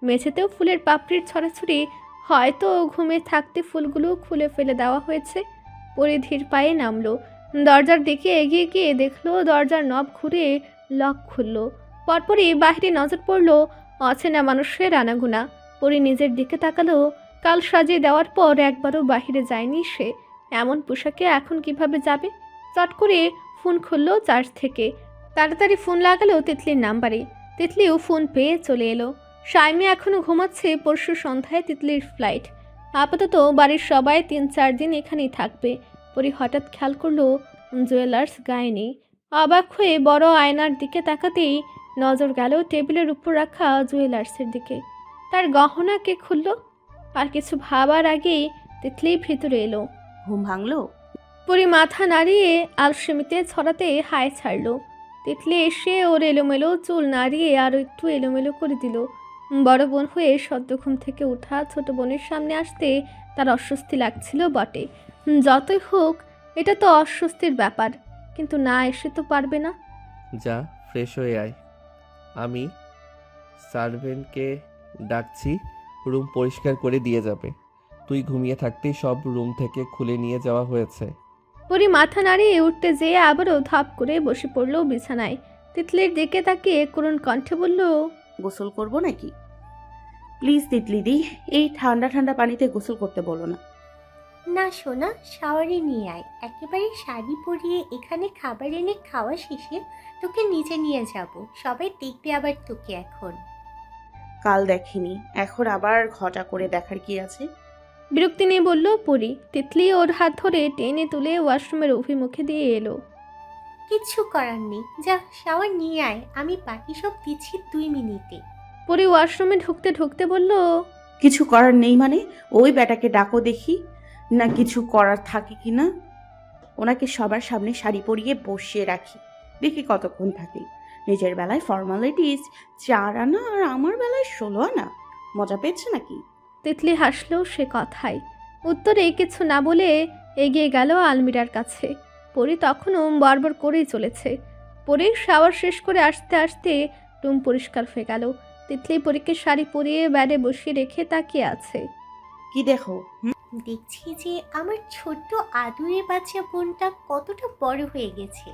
মেঝেতেও ফুলের পাপড়ির ছড়াছড়ি। হয়তো ঘুমিয়ে থাকতে ফুলগুলো খুলে ফেলে দেওয়া হয়েছে। পরে ধীর পায়ে নামলো। দরজার দিকে এগিয়ে গিয়ে দেখলো দরজার নব ঘুরে লক খুলল। পরপরই বাহিরে নজর পড়লো অচেনা মানুষের আনাগোনা। পরে নিজের দিকে তাকালো। কাল সাজিয়ে দেওয়ার পর একবারও বাহিরে যায়নি সে। এমন পোশাকে এখন কিভাবে যাবে? চট করে ফোন খুললো চার্জ থেকে। তাড়াতাড়ি ফোন লাগালো তিতলির নাম্বারে। তিতলিও ফোন পেয়ে চলে এলো। শাইমি এখনও ঘুমাচ্ছে। পরশু সন্ধ্যায় তিতলির ফ্লাইট। আপাতত বাড়ির সবাই 3-4 দিন এখানেই থাকবে। পরে হঠাৎ খেয়াল করলো জুয়েলার্স গায়ে নেই। অবাক হয়ে বড় আয়নার দিকে তাকাতেই নজর গেল টেবিলের উপর রাখা জুয়েলার্সের দিকে। তার গহনা কে খুলল? আর কিছু ভাবার আগেই তিতলি ভিতরে এলো। ঘুম ভাঙলো? পরি মাথা নাড়িয়ে আলসেমিতে ছড়াতে হায় ছাড়ল। তিতলি এসে ওর এলোমেলো চুল নাড়িয়ে আরও একটু এলোমেলো করে দিল। বড় বোন হয়ে সদ্য ঘুম থেকে ওঠা ছোট বোনের সামনে আসতে তার অস্বস্তি লাগছিল বটে। যতই হোক, এটা তো অস্বস্তির ব্যাপার। কিন্তু না এসে তো পারবে না। যা, ফ্রেশ হয়ে আয়। আমি সার্ভেন্টকে ডাকছি, রুম পরিষ্কার করে দিয়ে যাবে। তুই ঘুমিয়ে থাকতেই সব রুম থেকে খুলে নিয়ে যাওয়া হয়েছে। পরি মাথা নাড়িয়ে উঠতে যেয়ে আবারও ধাপ করে বসে পড়ল বিছানায়। তিতলির দিকে তাকিয়ে করুণ কণ্ঠে বলল, গোসল করব নাকি? প্লিজ তিতলিদি, এই ঠান্ডা ঠান্ডা পানিতে গোসল করতে বলো না। না সোনা, শাওয়ারে নিয়ে আয়। একেবারে শাড়ি পরিয়ে এখানে খাবার এনে খাওয়া শেষে তোকে নিচে নিয়ে যাব। সবাই দেখবে আবার তোকে। এখন কাল দেখিনি, এখন আবার ঘটা করে দেখার কি আছে? বিরক্তি নিয়ে বলল পরি। তিতলি ওর হাত ধরে টেনে তুলে ওয়াশরুমের অভিমুখে দিয়ে এলো। কিচ্ছু করার নেই, যা শাওয়ার নিয়ে আয়। আমি বাকি সব দিচ্ছি 2 মিনিটে। পরি ওয়াশরুমে ঢুকতে ঢুকতে বলল, কিছু করার নেই মানে? ওই বেটাকে ডাকো দেখি না কিছু করার থাকে কি না। ওনাকে সবার সামনে শাড়ি পরিয়ে বসিয়ে রাখি, দেখি কতক্ষণ থাকে। নিজের বেলায় ফর্মালিটিস 4 আনা আর আমার বেলায় 16 আনা। মজা পেয়েছে নাকি? তিতলি হাসলো সে কথায়। উত্তরে কিছু না বলে এগিয়ে গেল আলমিরার কাছে। পরি তখনও বারবার করেই চলেছে। পরি শাওয়ার শেষ করে আসতে আসতে রুম পরিষ্কার হয়ে গেল। তিতলি পরীকে শাড়ি পরিয়ে ব্যাডে বসিয়ে রেখে তাকিয়ে আছে। কি দেখো? দেখছি যে আমার ছোট্ট আদুরে বাচ্চা বোনটা কতটা বড় হয়ে গেছে।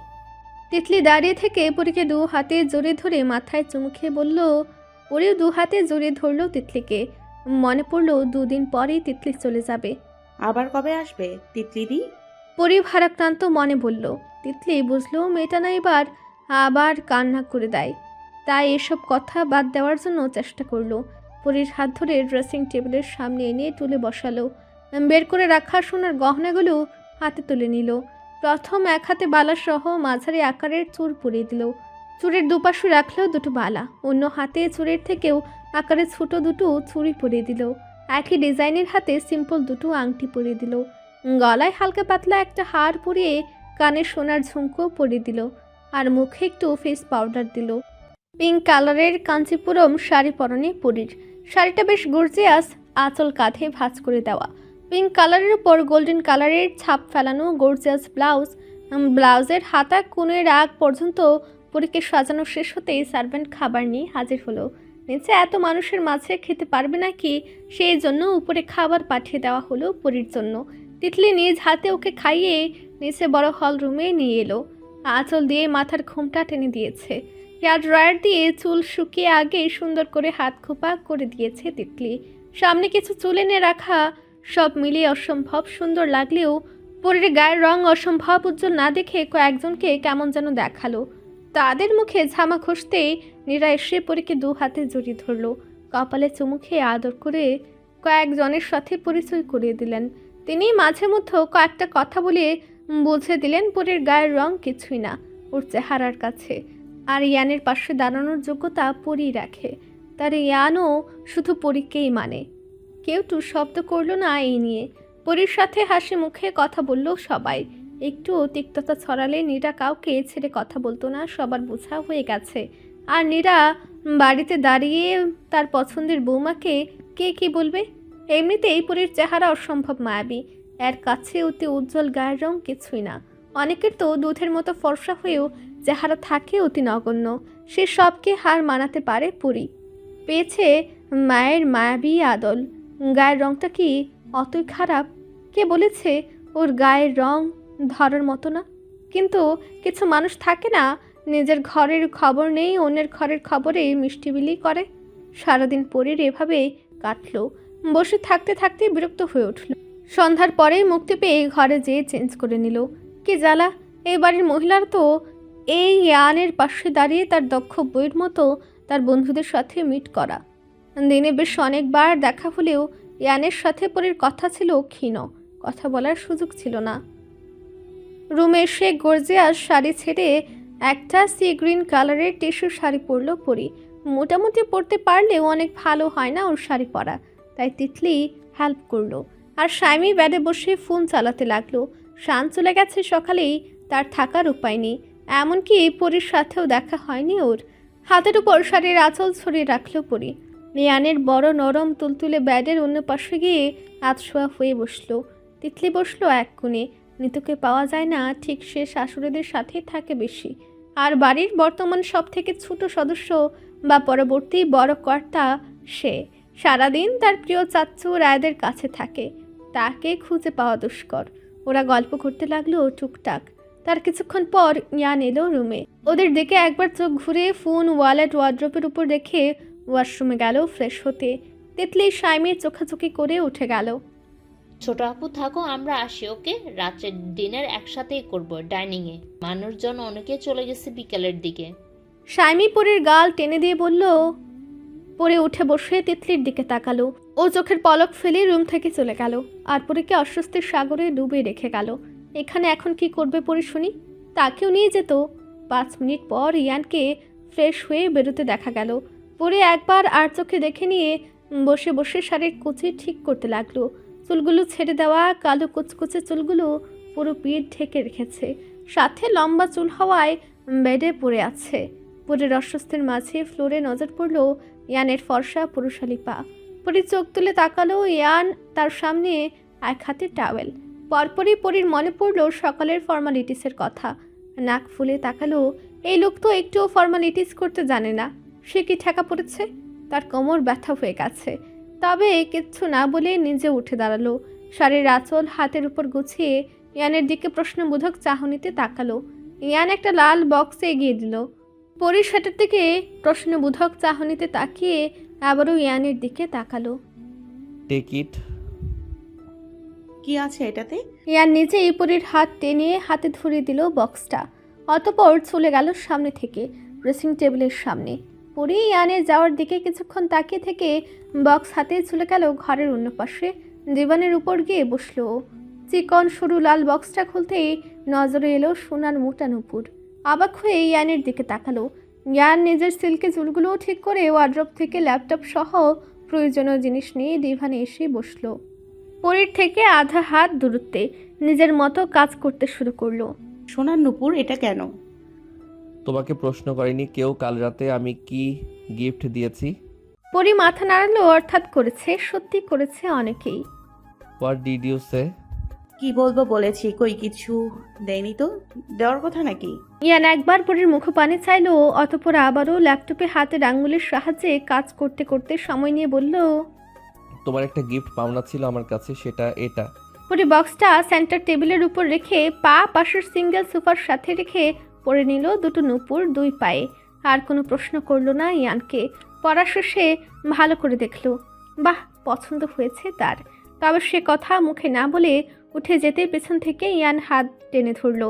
তিতলি দাঁড়িয়ে থেকে পরীকে দু হাতে জড়িয়ে ধরে মাথায় চুমু খেয়ে বলল। পরেও দু হাতে জড়িয়ে ধরল তিতলিকে। মনে পড়ল 2 দিন পরেই তিতলি চলে যাবে। আবার কবে আসবে তিতলিদি? পরি ভারাক্রান্ত মনে বলল। তিতলি বুঝলো মেয়েটা না এবার আবার কান্না করে দেয়, তাই এসব কথা বাদ দেওয়ার জন্য চেষ্টা করলো। পরীর হাত ধরে ড্রেসিং টেবিলের সামনে এনে তুলে বসালো। বের করে রাখা সোনার গহনাগুলো হাতে তুলে নিল। প্রথম এক হাতে বালা সহ মাঝারি আকারের চুর পরিয়ে দিল। চুরের দুপাশে রাখলো 2টো বালা, অন্য হাতে চুরের থেকেও আকারে ছোট 2টো চুড়ি পরিয়ে দিল। একই ডিজাইনের হাতে সিম্পল 2টো আংটি পরিয়ে দিল। গলায় হালকা পাতলা একটা হার পরিয়ে কানে সোনার ঝুমকো পরিয়ে দিল, আর মুখে একটু ফেস পাউডার দিল। পিঙ্ক কালারের কাঞ্চিপুরম শাড়ি পরনে পরীর। শাড়িটা বেশ গর্জিয়াস, আঁচল কাঁধে ভাঁজ করে দেওয়া। পিঙ্ক কালারের উপর গোল্ডেন কালারের ছাপ ফেলানো গর্জিয়াস ব্লাউজ। ব্লাউজের হাতা কোণের আগ পর্যন্ত পরীকে সাজানো শেষ হতেই সার্ভেন্ট খাবার নিয়ে হাজির হলো। নিচে এত মানুষের মাঝে খেতে পারবে নাকি, সেই জন্য উপরে খাবার পাঠিয়ে দেওয়া হলো পরীর জন্য। তিতলি নিজ হাতে ওকে খাইয়ে নিচে বড় হল রুমে নিয়ে এলো। আঁচল দিয়ে মাথার ঘোমটা টেনে দিয়েছে। হেয়ার ড্রায়ার দিয়ে চুল শুকিয়ে আগে সুন্দর করে হাত খোপা করে দিয়েছে তিতলি। সামনে কিছু চুল এনে রাখা। সব মিলিয়ে অসম্ভব সুন্দর লাগলেও পরীর গায়ের রং অসম্ভব উজ্জ্বল না দেখে কয়েকজনকে কেমন যেন দেখালো। তাদের মুখে ঝামা ঘষতে নীরা এসে পরীকে 2 হাতে জড়িয়ে ধরলো। কপালে চুমু খেয়ে আদর করে কয়েকজনের সাথে পরিচয় করিয়ে দিলেন। তিনি মাঝে মধ্যে কয়েকটা কথা বলে বুঝে দিলেন পরীর গায়ের রং কিছুই না ওর চেহারার কাছে, আর ইয়ানের পাশে দাঁড়ানোর যোগ্যতা পরী রাখে। তার ইয়ানও শুধু পরীকেই মানে। কেউ টু শব্দ করলো না এই নিয়ে। পরীর সাথে হাসি মুখে কথা বলল সবাই। একটু তিক্ততা ছড়ালে নীরা কাউকে ছেড়ে কথা বলতো না, সবার বোঝা হয়ে গেছে। আর নীরা বাড়িতে দাঁড়িয়ে তার পছন্দের বৌমাকে কে কি বলবে। এমনিতেই পরীর চেহারা অসম্ভব মায়াবী, এর কাছে অতি উজ্জ্বল গায়ের রং কিছুই না। অনেকের তো দুধের মতো ফর্সা হয়েও চেহারা থাকে অতি নগণ্য, সে সবকে হার মানাতে পারে পরী। পেয়েছে মায়ের মায়াবী আদল। গায়ের রংটা কি অতই খারাপ? কে বলেছে ওর গায়ের রং ধরার মতো না? কিন্তু কিছু মানুষ থাকে না, নিজের ঘরের খবর নেই, অন্যের ঘরের খবরে মিষ্টি বিলি করে। সারাদিন পরীর এভাবে কাটলো। বসে থাকতে থাকতে বিরক্ত হয়ে উঠল। সন্ধ্যার পরেই মুক্তি পেয়ে ঘরে যেয়ে চেঞ্জ করে নিল। কি জ্বালা, এই বাড়ির মহিলার তো এই ইয়ানের পাশে দাঁড়িয়ে তার দক্ষ বইয়ের মতো তার বন্ধুদের সাথে মিট করা। দিনে বেশ অনেকবার দেখা হলেও ইয়ানের সাথে পরীর কথা ছিল ক্ষীণ, কথা বলার সুযোগ ছিল না। রুমে এসে গর্জিয়াস শাড়ি ছেড়ে একটা সি গ্রিন কালারের টিস্যু শাড়ি পরলো পরী। মোটামুটি পরতে পারলেও অনেক ভালো হয় না ওর শাড়ি পরা, তাই তিতলি হেল্প করলো। আর স্বামী ব্যাডে বসে ফোন চালাতে লাগলো। শান চলে গেছে সকালেই, তার থাকার উপায় নেই। এমনকি পরীর সাথেও দেখা হয়নি ওর। হাতের উপর শাড়ির আঁচল ছড়িয়ে রাখলো পরী। ইয়ানের বড় নরম তুলতুলে ব্যাডের অন্য পাশে গিয়ে আতশোয়া হয়ে বসলো। তিতলি বসলো এক কোণে। নিতুকে পাওয়া যায় না, ঠিক সে শাশুড়িদের সাথেই থাকে বেশি। আর বাড়ির বর্তমান সব থেকে ছোট সদস্য বা পরবর্তী বড় কর্তা সে। সারাদিন তার প্রিয় চাচ্চু রায়দের কাছে থাকে, তাকে খুঁজে পাওয়া দুষ্কর। ওরা গল্প করতে লাগলো টুকটাক। তার কিছুক্ষণ পর ইয়ান এলো রুমে। ওদের দিকে একবার চোখ ঘুরে ফোন ওয়ালেট ওয়ার্ড্রোপের উপর রেখে ওয়াশরুমে গেল ফ্রেশ হতে। তিতলি স্বামীর চোখাচোখি করে উঠে গেল। ছোট আপু থাকো, আমরা আসি। ওকে, রাত্রের ডিনার একসাথেই করব ডাইনিংয়ে। মানুষজন অনেকে চলে গেছে বিকেলের দিকে। স্বামী পরীর গাল টেনে দিয়ে বলল। পরে উঠে বসে তিতলির দিকে তাকালো। ও চোখের পলক ফেলে রুম থেকে চলে গেল, আর পরীকে অস্বস্তির সাগরে ডুবে রেখে গেল। এখানে এখন কি করবে পরী শুনি? তাকেও নিয়ে যেত। 5 মিনিট পর ইয়ানকে ফ্রেশ হয়ে বেরোতে দেখা গেল। পরে একবার আর চোখে দেখে নিয়ে বসে বসে শাড়ির কুচি ঠিক করতে লাগলো। চুলগুলো ছেড়ে দেওয়া কালো কুচকুচে চুলগুলো পুরো পিঠ ঢেকে রেখেছে, সাথে লম্বা চুল হওয়ায় বেডে পড়ে আছে। পরের অস্বস্তির মাঝে ফ্লোরে নজর পড়ল ইয়ানের ফর্সা পুরুষালী পা। পরী চোখ তুলে তাকালো। ইয়ান তার সামনে এক হাতে টাওয়েল। পরপরই পরীর মনে পড়ল সকালের ফর্মালিটিসের কথা। নাক ফুলে তাকালো। এই লোক তো একটুও ফর্মালিটিস করতে জানে না। সে কি ঠেকা পড়েছে? তার কোমর ব্যথা হয়ে গেছে। তবে কিচ্ছু না বলে নিজে উঠে দাঁড়ালো। শাড়ির আঁচল হাতের উপর গুছিয়ে ইয়ানের দিকে প্রশ্নবোধক চাহনিতে তাকালো। ইয়ান একটা লাল বক্সে এগিয়ে দিল। পরি সেটার দিকে প্রশ্নবোধক চাহনিতে তাকিয়ে আবারও ইয়ানের দিকে তাকালো। Take it. কি আছে এটাতে? ইয়ান নিজেই পরির হাত টেনে হাতে ধরিয়ে দিল বক্সটা। অতঃপর চলে গেল সামনে থেকে ড্রেসিং টেবিলের সামনে। পরি ইয়ানের যাওয়ার দিকে কিছুক্ষণ তাকিয়ে থেকে বক্স হাতে চলে গেল ঘরের অন্য পাশে দিবানের উপর গিয়ে বসলো। চিকন সরু লাল বক্সটা খুলতেই নজরে এলো সোনার মোটা নুপুর। অবাক হয়ে ইয়ানের দিকে তাকালো। ইয়ান নিজের সিল্কে চুলগুলো ঠিক করে ওয়ার্ড্রপ থেকে ল্যাপটপ সহ প্রয়োজনীয় জিনিস নিয়ে ডিভানে এসে বসলো। পরির থেকে আধা হাত দূরত্বে নিজের মতো কাজ করতে শুরু করলো। সোনার নুপুর এটা কেন? তোমাকে প্রশ্ন করেনি কেউ কাল রাতে আমি কি গিফট দিয়েছি? পরি মাথা নাড়ালো। অর্থাৎ করেছে, সত্যি করেছে অনেকেই। হোয়াট ডিড ইউ সে? কি বলবো বলেছি, কই কিছু দেয়নি তো। দেওয়ার কথা নাকি? ইয়ান একবার পরির মুখ পানে চাইলো, অতঃপর আবারও ল্যাপটপে হাতের আঙ্গুলের সাহায্যে কাজ করতে করতে সময় নিয়ে বলল, তোমার একটা গিফট পাওনা ছিল আমার কাছে, সেটা এটা। পরি বক্সটা সেন্টার টেবিলের উপর রেখে পা পাশের সিঙ্গেল সোফার সাথে রেখে পরে নিল দুটো নুপুর দুই পায়ে। আর কোনো প্রশ্ন করলো না ইয়ানকে। পড়া শেষে ভালো করে দেখলো, বাহ, পছন্দ হয়েছে তার। তবে সে কথা মুখে না বলে উঠে যেতে পেছন থেকে ইয়ান হাত টেনে ধরলো।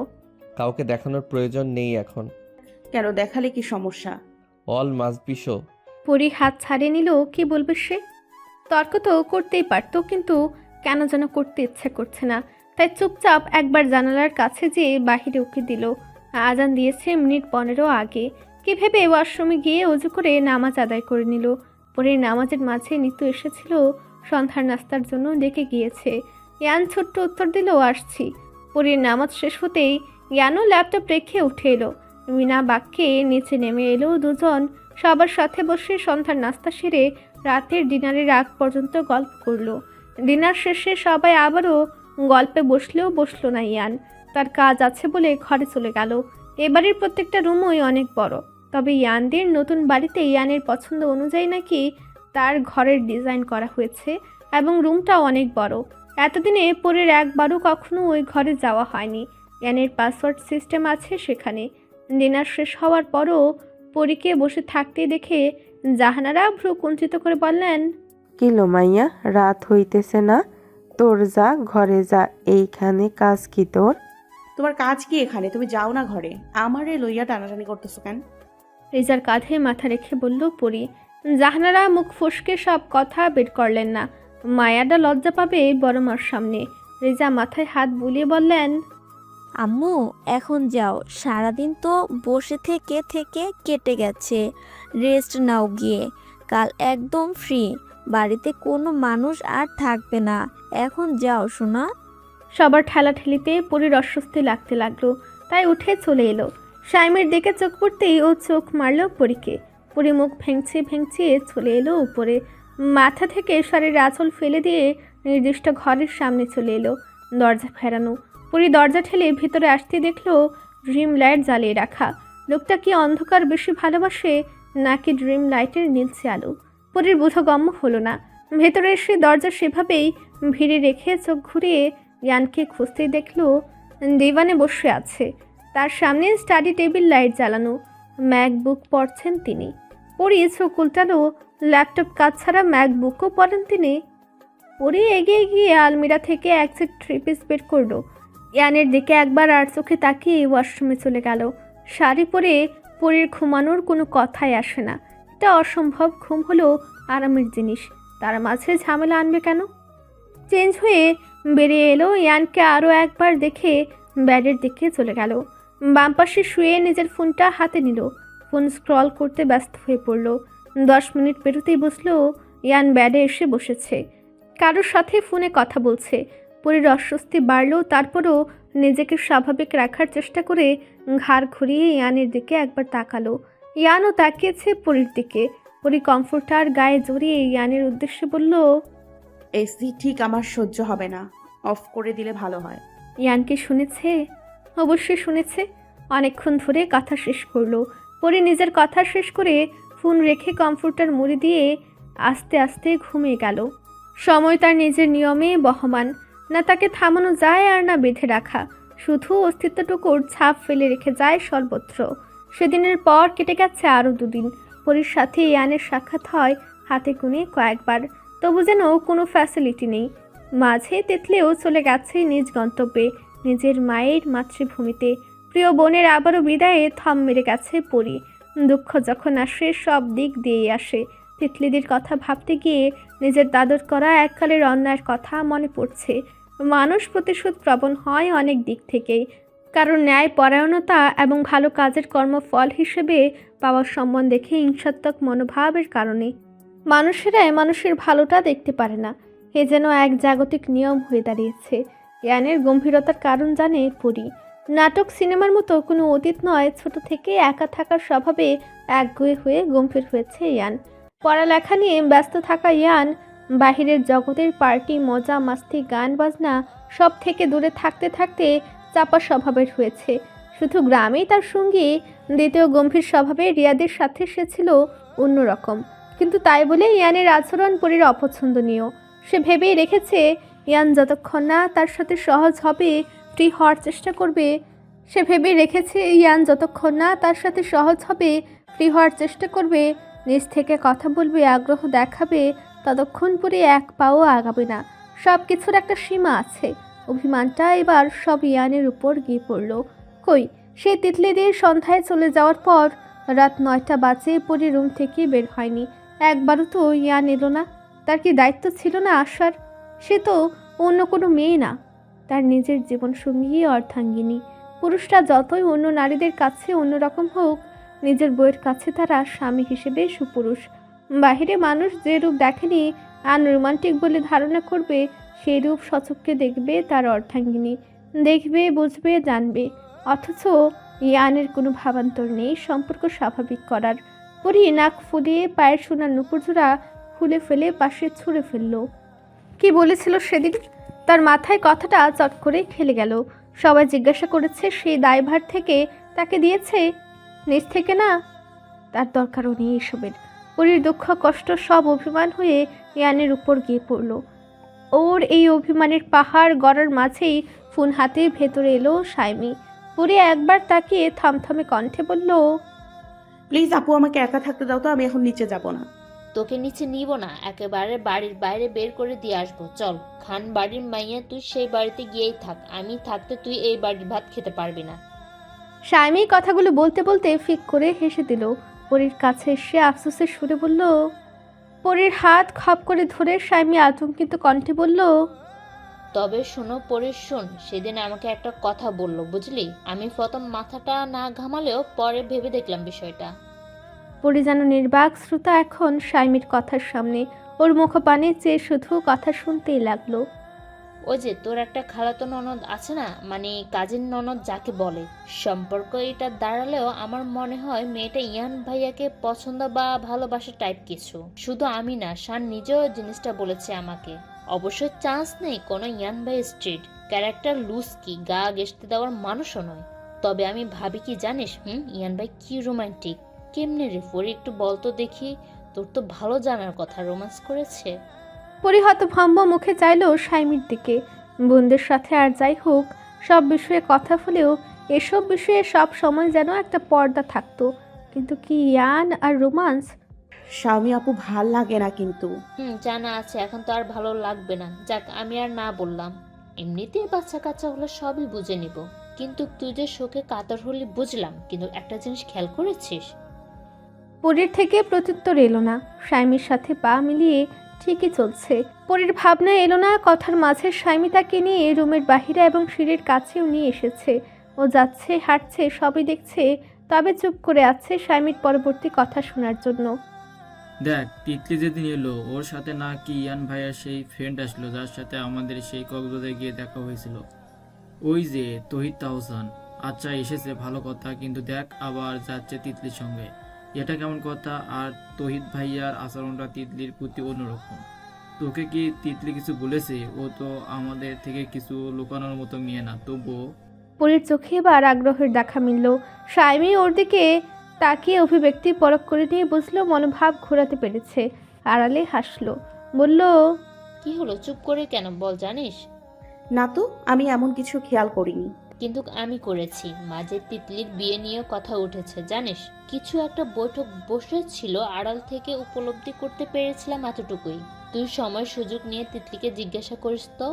কাউকে দেখানোর প্রয়োজন নেই এখন। কেন, দেখালে কি সমস্যা? All must be show. পরি হাত ছাড়িয়ে নিল। কি বলবে সে? তর্ক তো করতেই পারতো, কিন্তু কেন যেন করতে ইচ্ছে করছে না। তাই চুপচাপ একবার জানালার কাছে যেয়ে বাহিরে উঁকি দিল। আজান দিয়েছে মিনিট 15 আগে। কি ভেবে ওয়াশরুমে গিয়ে অজু করে নামাজ আদায় করে নিল। পরে নামাজের মাঝে নিতু এসেছিল, সন্ধ্যার নাস্তার জন্য ডেকে গিয়েছে। ইয়ান ছোট্ট উত্তর দিল, আসছি। পরে নামাজ শেষ হতেই ইয়ানও ল্যাপটপ রেখে উঠে এলো। বিনা বাক্যে নিচে নেমে এলো দুজন। সবার সাথে বসে সন্ধ্যার নাস্তা সেরে রাতের ডিনারের আগ পর্যন্ত গল্প করলো। ডিনার শেষে সবাই আবারও গল্পে বসলো না ইয়ান। তার কাজ আছে বলে ঘরে চলে গেল। এবারের প্রত্যেকটা রুমই অনেক বড়। তবে ইয়ানদের নতুন বাড়িতে ইয়ানের পছন্দ অনুযায়ী নাকি তার ঘরের ডিজাইন করা হয়েছে এবং রুমটাও অনেক বড়। এতদিনে পরের একবারও কখনো ওই ঘরে যাওয়া হয়নি। ইয়ানের পাসওয়ার্ড সিস্টেম আছে সেখানে। ডিনার শেষ হওয়ার পরও পরীকে বসে থাকতে দেখে জাহানারা ভ্রু কুঞ্চিত করে বললেন, কি লো মাইয়া, রাত হইতেছে না? তোর যা, ঘরে যা। এইখানে কাজ কি তোর? তোমার কাজ কি এখানে? তুমি যাও না ঘরে। আমারে লইয়া টানাটানি করতেছো কেন? রেজার কাঁধে মাথা রেখে বলল পরি। জাহানারা মুখ ফসকে সব কথা বের করলেন না। মায়াটা লজ্জা পাবে বড় মার সামনে। রেজা মাথায় হাত বুলিয়ে বললেন, আম্মু এখন যাও, সারাদিন তো বসে থেকে থেকে কেটে গেছে, রেস্ট নাও গিয়ে। কাল একদম ফ্রি, বাড়িতে কোনো মানুষ আর থাকবে না। এখন যাও সোনা। সবার ঠেলাঠেলিতে পরির অস্বস্তি লাগতে লাগলো, তাই উঠে চলে এলো। সাইমের দিকে চোখ পড়তেই ও চোখ মারল পরীকে। পরি মুখ ভেঙচিয়ে চলে এলো উপরে। মাথা থেকে শাড়ির আঁচল ফেলে দিয়ে নির্দিষ্ট ঘরের সামনে চলে এলো। দরজা ফেরানো। পরি দরজা ঠেলে ভিতরে আসতে দেখলো ড্রিম লাইট জ্বালিয়ে রাখা। লোকটা কি অন্ধকার বেশি ভালোবাসে নাকি ড্রিম লাইটের নীলচে আলো? পরির বোধগম্য হলো না। ভেতরে এসে দরজা সেভাবেই ভিড়ে রেখে চোখ ঘুরিয়ে ইয়ানকে খুঁজতেই দেখলো দিবানে বসে আছে। তার সামনে স্টাডি টেবিল লাইট জ্বালানো, ম্যাকবুক পড়ছেন তিনি। পরি চোখ উল্টালো, ল্যাপটপ কাজ ছাড়া ম্যাকবুকও পড়েন তিনি। পরি এগিয়ে গিয়ে আলমিরা থেকে এক সেট 3 পিস বের করলো। ইয়ানের দিকে একবার আর চোখে তাকিয়ে ওয়াশরুমে চলে গেল। শাড়ি পরে পরির ঘুমানোর কোনো কথাই আসে না। এটা অসম্ভব। ঘুম হলো আরামের জিনিস, তার মাঝে ঝামেলা আনবে কেন? চেঞ্জ হয়ে বেরিয়ে এলো। ইয়ানকে আরও একবার দেখে ব্যাডের দিকে চলে গেল। বাম পাশে শুয়ে নিজের ফোনটা হাতে নিল। ফোন স্ক্রল করতে ব্যস্ত হয়ে পড়ল। 10 মিনিট পেরোতেই বসলো। ইয়ান ব্যাডে এসে বসেছে, কারোর সাথে ফোনে কথা বলছে। পরির অস্বস্তি বাড়লেও তারপরও নিজেকে স্বাভাবিক রাখার চেষ্টা করে ঘাড় ঘুরিয়ে ইয়ানের দিকে একবার তাকালো। ইয়ানও তাকিয়েছে পরির দিকে। পরি কমফোর্টার গায়ে জড়িয়ে ইয়ানের উদ্দেশ্যে বলল, এসি ঠিক আমার সহ্য হবে না, অফ করে দিলে ভালো হয়। ইয়ানকে শুনেছে? অবশ্যই শুনেছে। অনেকক্ষণ ধরে কথা শেষ করলো। পরি নিজের কথা শেষ করে ফোন রেখে কমফোর্টার মুড়ি দিয়ে আস্তে আস্তে ঘুমিয়ে গেল। সময় তার নিজের নিয়মে বহমান, না তাকে থামানো যায় আর না বেঁধে রাখা। শুধু অস্তিত্বটুকুর ছাপ ফেলে রেখে যায় সর্বত্র। সেদিনের পর কেটে গেছে আরও 2 দিন। পরীর সাথে ইয়ানের সাক্ষাৎ হয় হাতে গুনে কয়েকবার, তবু যেন কোনো ফ্যাসিলিটি নেই। মাঝে তেতলেও চলে গেছে নিজ গন্তব্যে, নিজের মায়ের মাতৃভূমিতে। প্রিয় বোনের আবারও বিদায়ে থম মেরে গেছে পরী। দুঃখ যখন আসে সব দিক দিয়েই আসে। তিতলিদের কথা ভাবতে গিয়ে নিজের দাদর করা এককালের অন্যায়ের কথা মনে পড়ছে। মানুষ প্রতিশোধ প্রবণ হয় অনেক দিক থেকেই, কারণ ন্যায় পরায়ণতা এবং ভালো কাজের কর্মফল হিসেবে পাওয়ার সম্মান দেখে হিংসাত্মক মনোভাবের কারণে মানুষেরাই মানুষের ভালোটা দেখতে পারে না। এ যেন এক জাগতিক নিয়ম হয়ে দাঁড়িয়েছে। ইয়ানের গম্ভীরতার কারণ জানে পরী। নাটক সিনেমার মতো কোনো অতীত নয়, ছোট থেকে একা থাকার স্বভাবে একগুঁয়ে হয়ে গম্ভীর হয়েছে ইয়ান। পড়ালেখা নিয়ে ব্যস্ত থাকা ইয়ান বাহিরের জগতের পার্টি, মজা, মাস্তি, গান বাজনা সব থেকে দূরে থাকতে থাকতে চাপা স্বভাবের হয়েছে। শুধু গ্রামেই তার সঙ্গী। দ্বিতীয় গম্ভীর স্বভাবে রিয়াদের সাথে সে ছিল অন্যরকম, কিন্তু তাই বলে ইয়ানের আচরণ পরীর অপছন্দনীয়। সে ভেবেই রেখেছে ইয়ান যতক্ষণ না তার সাথে সহজ হবে ফ্রি হওয়ার চেষ্টা করবে নিজ থেকে কথা বলবে, আগ্রহ দেখাবে, ততক্ষণ পরে এক পাও আগাবে না। সব কিছুর একটা সীমা আছে। অভিমানটা এবার সব ইয়ানের উপর গিয়ে পড়ল। কই, সে তিতলিদের সন্ধ্যায় চলে যাওয়ার পর রাত 9টা বাজে পরী রুম থেকে বের হয়নি। একবারও তো ইয়ান এলো না। তার কি দায়িত্ব ছিল না আসার? সে তো অন্য কোনো মেয়ে না, তার নিজের জীবনসঙ্গী, অর্ধাঙ্গিনী। পুরুষরা যতই অন্য নারীদের কাছে অন্যরকম হোক, নিজের বউয়ের কাছে তারা স্বামী হিসেবে সুপুরুষ। বাহিরে মানুষ যে রূপ দেখেনি, আনরোমান্টিক বলে ধারণা করবে, সেই রূপ সচক্ষে দেখবে তার অর্ধাঙ্গিনী। দেখবে, বুঝবে, জানবে। অথচ ইয়ানের কোনো ভাবান্তর নেই সম্পর্ক স্বাভাবিক করার। পরী নাক ফুলিয়ে পায়ের সোনার নুপুরজোড়া খুলে ফেলে পাশে ছুঁড়ে ফেলল। কি বলেছিল সেদিন? তার মাথায় কথাটা চট করে খেলে গেল। সবাই জিজ্ঞাসা করেছে সেই দায়ভার থেকে তাকে দিয়েছে, নিজ থেকে না। তার দরকারও নেই এসবের। পরীর দুঃখ কষ্ট সব অভিমান হয়ে ইয়ানের উপর গিয়ে পড়ল। ওর এই অভিমানের পাহাড় গড়ার মাঝেই ফোন হাতে ভেতরে এলো সাইমি। পরী একবার তাকিয়ে থমথমে কণ্ঠে বলল, প্লিজ আপু, আমাকে একা থাকতে দাও তো, আমি এখন নিচে যাব না। তোকে নিচে নিব না, একেবারে বাড়ির বাইরে বের করে দিয়ে আসবো। চল, খান বাড়ির মাইয়া, তুই সেই বাড়িতে গিয়েই থাক। আমি থাকতে তুই এই বাড়ির ভাত খেতে পারবি না। সাইমি কথাগুলো বলতে বলতে ফিক করে হেসে দিল। পরীর কাছে এসে আফসোসের সুরে বলল, পরীর হাত খপ করে ধরে সাইমি আতঙ্কিত কণ্ঠে বলল, তবে শোনো পরে শোন, সেদিন আমাকে একটা কথা বললো, বুঝলি? আমি প্রথম মাথাটা না ঘামালেও পরে ভেবে দেখলাম বিষয়টা। পরী যেন নির্বাক শ্রোতা এখন সাইমির কথার সামনে। ওর মুখপানে চেয়ে শুধু কথা শুনতেই লাগলো। ওই যে তোর একটা খালাতো ননদ আছে না, মানে কাজিন ননদ যাকে বলে, সম্পর্ক এটা দাঁড়ালেও আমার মনে হয় মেয়েটা ইয়ান ভাইয়াকে পছন্দ বা ভালোবাসার টাইপ কিছু। শুধু আমি না, শান নিজেও জিনিসটা বলেছে আমাকে। অবশ্যই চান্স নেই কোনো ইয়ান ভাই স্ট্রিট ক্যারেক্টার লুজ কি গা ঘেঁষতে দেওয়ার মানুষও নয়। তবে আমি ভাবি কি জানিস, ইয়ান ভাই কি রোমান্টিক। কেমনে রে পরি, একটু বলতো দেখি। তোর তো ভালো জানার কথা, রোমান্স করেছে? পরী হতভম্ব মুখে চাইল সাইমির দিকে। বোনদের সাথে আর যাই হোক, সব বিষয়ে কথা হলেও এসব বিষয়ে সব সময় যেন একটা পর্দা থাকতো। কিন্তু কি ইয়ান আর রোমান্স? স্বামী আপু, ভাল লাগে না কিন্তু। জানা আছে, এখন তো আর ভালো লাগবে না। যাক, আমি আর না বললাম। এমনিতে বাচ্চা কাচ্চা হলে সবই বুঝে নিব। কিন্তু তুই যে শোকে কাতর হলি বুঝলাম, কিন্তু একটা জিনিস খেয়াল করেছিস? পরীর থেকে প্রত্যুত্তর এলো না। সাইমির সাথে পা মিলিয়ে ঠিকই চলছে। পরীর ভাবনা এলো না। কথার মাঝে সাইমি তাকে নিয়ে রুমের বাহিরে এবং সিঁড়ির কাছেও নিয়ে এসেছে। ও যাচ্ছে, হাঁটছে, সবই দেখছে, তবে চুপ করে আছে সাইমির পরবর্তী কথা শোনার জন্য। দেখ, তিতলি যেদিন এলো, ওর সাথে নাকি ইয়ান ভাইয়ের সেই ফ্রেন্ড আসলো যার সাথে আমাদের সেই কক্সবাজারে গিয়ে দেখা হয়েছিল, ওই যে তহিদ তাহসান। আচ্ছা, এসেছে ভালো কথা, কিন্তু দেখ আবার যাচ্ছে তিতলির সঙ্গে। এটা কেমন কথা? আর তহিদ ভাইয়ার আচরণটা তিতলির প্রতি অন্যরকম। তোকে কি তিতলি কিছু বলেছে? ও তো আমাদের থেকে কিছু লুকানোর মতো মেয়ে না, তবুও। পরীর চোখে এবার আগ্রহের দেখা মিলল। সাইমি ওর দিকে তাকিয়ে অভিব্যক্তি পরখ করে নিয়ে বুঝলো মনোভাব ঘোরাতে পেরেছে। আড়ালে হাসলো, বলল, কি হলো, চুপ করে কেন? বল, জানিস? না তো, আমি এমন কিছু খেয়াল করিনি। কিন্তু আমি করেছি। মাঝে তিতলির বিয়ে নিয়েও কথা উঠেছে জানিস। কিছু একটা বৈঠক বসেছিল, আড়াল থেকে উপলব্ধি করতে পেরেছিলাম এতটুকুই। তুই সময় সুযোগ নিয়ে তিতলিকে জিজ্ঞাসা করিস তো।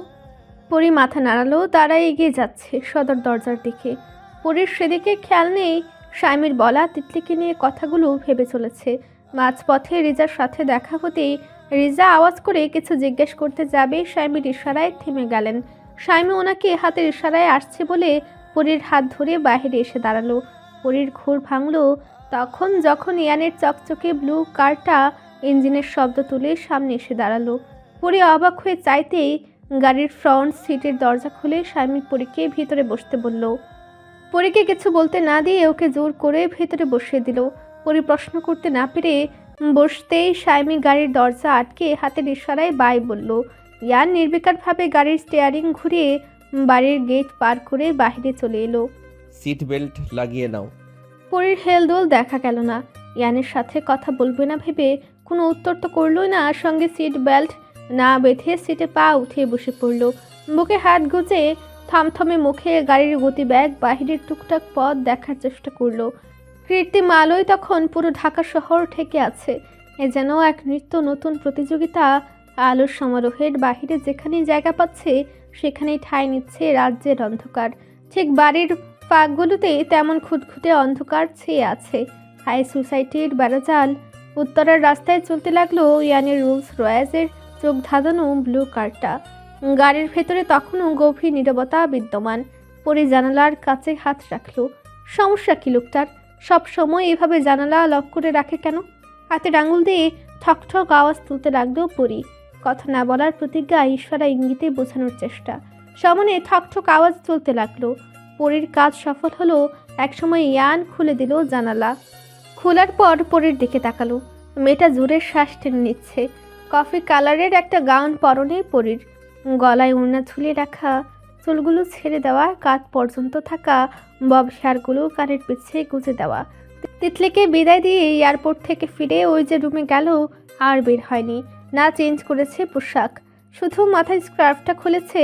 পরি মাথা নাড়ালো। তারা এগিয়ে যাচ্ছে সদর দরজার দিকে। পরির সেদিকে খেয়াল নেই। স্বামীর বলা তিতলিকে নিয়ে কথাগুলো ভেবে চলেছে। মাঝপথে রিজার সাথে দেখা হতেই রিজা আওয়াজ করে কিছু জিজ্ঞেস করতে যাবে, স্বামীর ইশারায় থেমে গেলেন। স্বামী ওনাকে হাতের ইশারায় আসছে বলে পরির হাত ধরে বাইরে এসে দাঁড়ালো। পরির ঘোর ভাঙল তখন যখন ইয়ানের চকচকে ব্লু কারটা ইঞ্জিনের শব্দ তুলে সামনে এসে দাঁড়ালো। পরি অবাক হয়ে চাইতেই গাড়ির ফ্রন্ট সিটের দরজা খুলে স্বামী পরীকে ভিতরে বসতে বলল। পরীকে কিছু বলতে না দিয়ে ওকে জোর করে ভেতরে বসিয়ে দিল। পরি প্রশ্ন করতে না পেরে বসতেই স্বামী গাড়ির দরজা আটকে হাতের ইশারায় বাই বলল। ইয়ান নির্বিকারভাবে গাড়ির স্টিয়ারিং ঘুরিয়ে বাড়ির গেট পার করে বাইরে চলে এলো। সিট বেল্ট লাগিয়ে নাও। পরীর হেলদোল দেখা গেল না। ইয়ানের সাথে কথা বলবে না ভেবে কোনো উত্তর তো করলই না, সঙ্গে সিট বেল্ট না বেঁধে সিটে পা উঠিয়ে বসে পড়ল। বুকে হাত গুজে থমথমে মুখে গাড়ির গতিবেগ বাহিরের টুকটাক পথ দেখার চেষ্টা করলো। কৃত্রিম আলোয় তখন পুরো ঢাকা শহর ঠেকে আছে। এ যেন এক নিত্য নতুন প্রতিযোগিতা। আলোর সমারোহের বাহিরে যেখানেই জায়গা পাচ্ছে সেখানেই ঠাঁই নিচ্ছে রাজ্যের অন্ধকার। ঠিক বাড়ির ফাঁকগুলোতে তেমন খুঁতখুঁতে অন্ধকার ছেয়ে আছে। হাই সোসাইটির বেড়াজাল উত্তরার রাস্তায় চলতে লাগলো ইয়ানের রোলস রয়েসের চোখ ধাঁধানো ব্লু কারটা। গাড়ির ভেতরে তখনও গভীর নীরবতা বিদ্যমান। পরে জানালার কাছে হাত রাখলো। সমস্যা কি লোকটার? সব সময় এভাবে জানালা লক করে রাখে কেন? হাতের আঙুল দিয়ে ঠকঠক আওয়াজ তুলতে লাগলো পরি। কথা না বলার প্রতিজ্ঞা, ইশারা ইঙ্গিতে বোঝানোর চেষ্টা। সামনে ঠকঠক আওয়াজ চলতে লাগলো। পরির কাজ সফল হলো। একসময় ইয়ান খুলে দিল জানালা। খোলার পর পরির দিকে তাকালো। মেয়েটা জোরে শ্বাস টেনে নিচ্ছে। কফি কালারের একটা গাউন পরনে পরির। গলায় ওড়না ঝুলিয়ে রাখা, চুলগুলো ছেড়ে দেওয়া, কাঁধ পর্যন্ত থাকা বব হেয়ারগুলো কানের পিছে গুজে দেওয়া। তিতলিকে বিদায় দিয়ে এয়ারপোর্ট থেকে ফিরে ওই যে রুমে গেল আর বের হয়নি। না চেঞ্জ করেছে পোশাক, শুধু মাথায় স্কার্ফটা খুলেছে।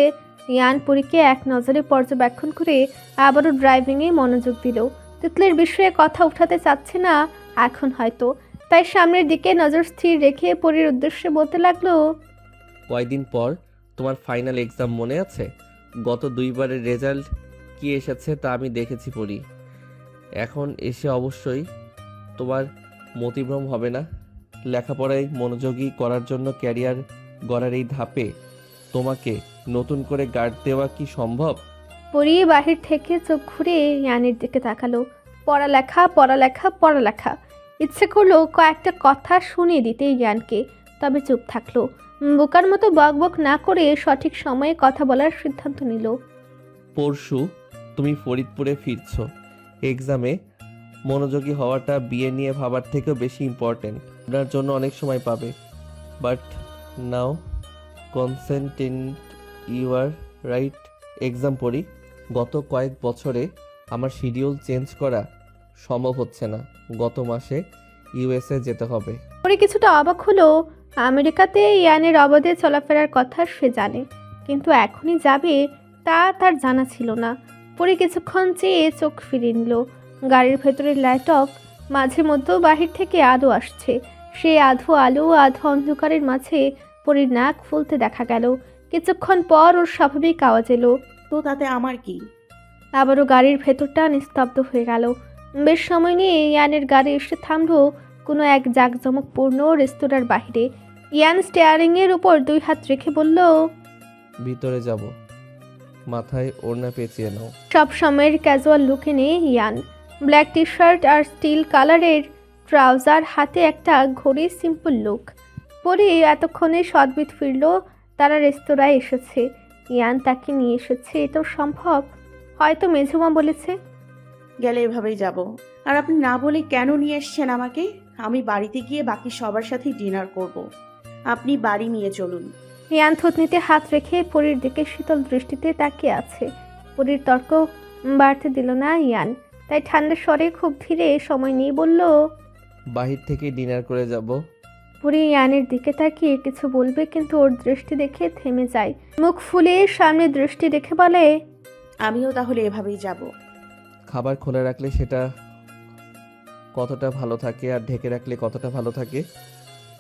ইয়ান পরীকে এক নজরে পর্যবেক্ষণ করে আবারও ড্রাইভিংয়ে মনোযোগ দিল। তিতলির বিষয়ে কথা উঠাতে চাচ্ছে না এখন হয়তো, তাই সামনের দিকে নজর স্থির রেখে পরীর উদ্দেশ্যে বলতে লাগলো। কয়দিন পর তোমার ফাইনাল এক্সাম মনে আছে? গত 2 বারের রেজাল্ট কি এসেছে তা আমি দেখেছি পড়ি। এখন এসে অবশ্যই তোমার মতিভ্রম হবে না। লেখাপড়ায় মনোযোগী করার জন্য ক্যারিয়ার গড়ার এই ধাপে তোমাকে নতুন করে গার্ড দেওয়া কি সম্ভব? পরি বাহির থেকে চোখ ঘুরে ইয়ানের দিকে তাকালো। পড়ালেখা পড়ালেখা পড়ালেখা। ইচ্ছে করলো কয়েকটা কথা শুনিয়ে দিতে ইয়ানকে, তবে চুপ থাকলো। বোকার মতো বকবক না করে সঠিক সময়ে কথা বলার সিদ্ধান্ত নিল। পরশু তুমি ফরিদপুরে ফিরছো। এক্সামে মনোযোগী হওয়াটা বিয়ে নিয়ে ভাবার থেকেও বেশি ইম্পর্টেন্ট। আপনার জন্য অনেক সময় পাবে, but now consistent you are right. Exam পড়ি। গত কয়েক বছরে আমার শিডিউল চেঞ্জ করা সম্ভব হচ্ছে না। গত মাসে ইউএসএ যেতে হবে। পরে কিছুটা অবাক হলো। আমেরিকাতে ইয়ানের অবাধে চলাফেরার কথা সে জানে, কিন্তু এখনই যাবে তা তার জানা ছিল না। পরে কিছুক্ষণ চেয়ে চোখ ফিরিয়ে নিল। গাড়ির ভেতরে লাইট অফ, মাঝে মধ্যেও বাহির থেকে আলো আসছে। সেই আধো আলো আধো অন্ধকারের মাঝে পরীর নাক ফুলতে দেখা গেল। কিছুক্ষণ পর ওর স্বাভাবিক আওয়াজ এলো। তো তাতে আমার কি? আবারও গাড়ির ভেতরটা নিস্তব্ধ হয়ে গেল। বেশ সময় নিয়ে ইয়ানের গাড়ি এসে থামলো কোনো এক জাঁকজমকপূর্ণ রেস্তোরাঁর বাহিরে। ইয়ান স্টিয়ারিংয়ের উপর 2 হাত রেখে বলল, ভিতরে যাব, মাথায় ওড়না পেঁচিয়ে নাও। সব সময়ের ক্যাজুয়াল লুকে নেই ইয়ান। ব্ল্যাক টি শার্ট আর স্টিল কালারের ট্রাউজার, হাতে একটা ঘড়ি, সিম্পল লুক। পরে এতক্ষণে সদ্বিত ফিরল তারা রেস্তোরাঁয় এসেছে। ইয়ান তাকে নিয়ে এসেছে, এটাও সম্ভব। হয়তো মেঝুমা বলেছে। গেলে এভাবেই যাব। আর আপনি না বলে কেন নিয়ে এসছেন আমাকে? আমি বাড়িতে গিয়ে বাকি সবার সাথেই ডিনার করব। আপনি বাড়ি নিয়ে চলুন। ইয়ান থুতনিতে হাত রেখে পরীর দিকে শীতল দৃষ্টিতে তাকিয়ে আছে। পরীর তর্ক বাড়তে দিল না ইয়ান, তাই ঠান্ডা স্বরে খুব ধীরে সময় নিয়ে বলল, বাহির থেকে ডিনার করে যাব। পরী ইয়ানের দিকে তাকিয়ে কিছু বলবে, কিন্তু ওর দৃষ্টি দেখে থেমে যায়। মুখ ফুলে সামনে দৃষ্টি রেখে বলে, আমিও তাহলে এভাবেই যাব। খাবার খোলা রাখলে সেটা কতটা ভালো থাকে আর ঢেকে রাখলে কতটা ভালো থাকে।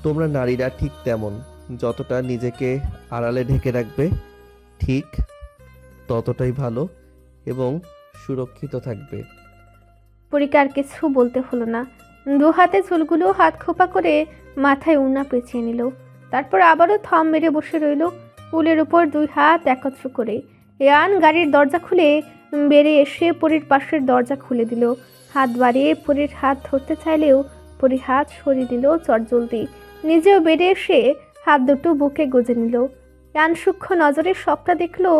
তোমরা নারীরা ঠিক তেমন, যতটা নিজেকে আড়ালে ঢেকে রাখবে ঠিক ততটাই ভালো এবং সুরক্ষিত থাকবে। পরীকে আর কিছু বলতে হলো না। দু হাতে চুলগুলো হাত খোপা করে মাথায় উন্না পেঁচিয়ে নিল। তারপর আবারও থম মেরে বসে রইল কুলের উপর দুই হাত একত্র করে। ইয়ান গাড়ির দরজা খুলে বেরিয়ে এসে পরীর পাশের দরজা খুলে দিল। হাত বাড়িয়ে পরীর হাত ধরতে চাইলেও পরী হাত সরিয়ে দিল চটজলদি। নিজেও বেরিয়ে এসে হাত দুটো বুকে গুজে নিল। ইয়ান সূক্ষ্ম নজরে সবটা দেখলো।